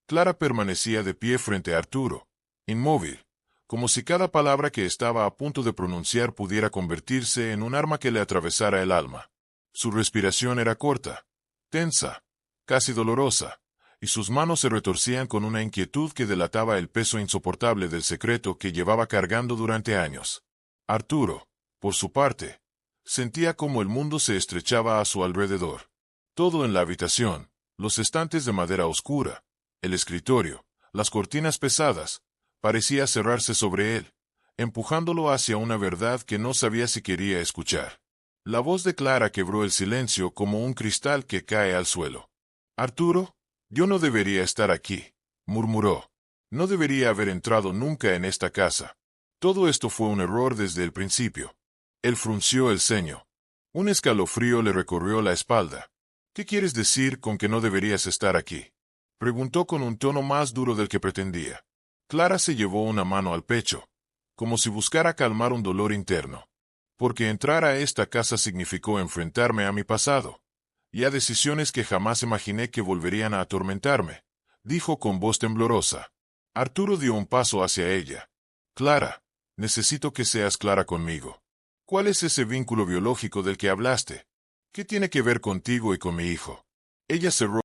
Clara permanecía de pie frente a Arturo, inmóvil, como si cada palabra que estaba a punto de pronunciar pudiera convertirse en un arma que le atravesara el alma. Su respiración era corta, tensa, casi dolorosa, y sus manos se retorcían con una inquietud que delataba el peso insoportable del secreto que llevaba cargando durante años. Arturo, por su parte, sentía como el mundo se estrechaba a su alrededor. Todo en la habitación, los estantes de madera oscura, el escritorio, las cortinas pesadas, parecía cerrarse sobre él, empujándolo hacia una verdad que no sabía si quería escuchar. La voz de Clara quebró el silencio como un cristal que cae al suelo. «Arturo, yo no debería estar aquí», murmuró. «No debería haber entrado nunca en esta casa. Todo esto fue un error desde el principio». Él frunció el ceño. Un escalofrío le recorrió la espalda. «¿Qué quieres decir con que no deberías estar aquí?». Preguntó con un tono más duro del que pretendía. Clara se llevó una mano al pecho, como si buscara calmar un dolor interno. Porque entrar a esta casa significó enfrentarme a mi pasado, y a decisiones que jamás imaginé que volverían a atormentarme, dijo con voz temblorosa. Arturo dio un paso hacia ella. Clara, necesito que seas clara conmigo. ¿Cuál es ese vínculo biológico del que hablaste? ¿Qué tiene que ver contigo y con mi hijo? Ella cerró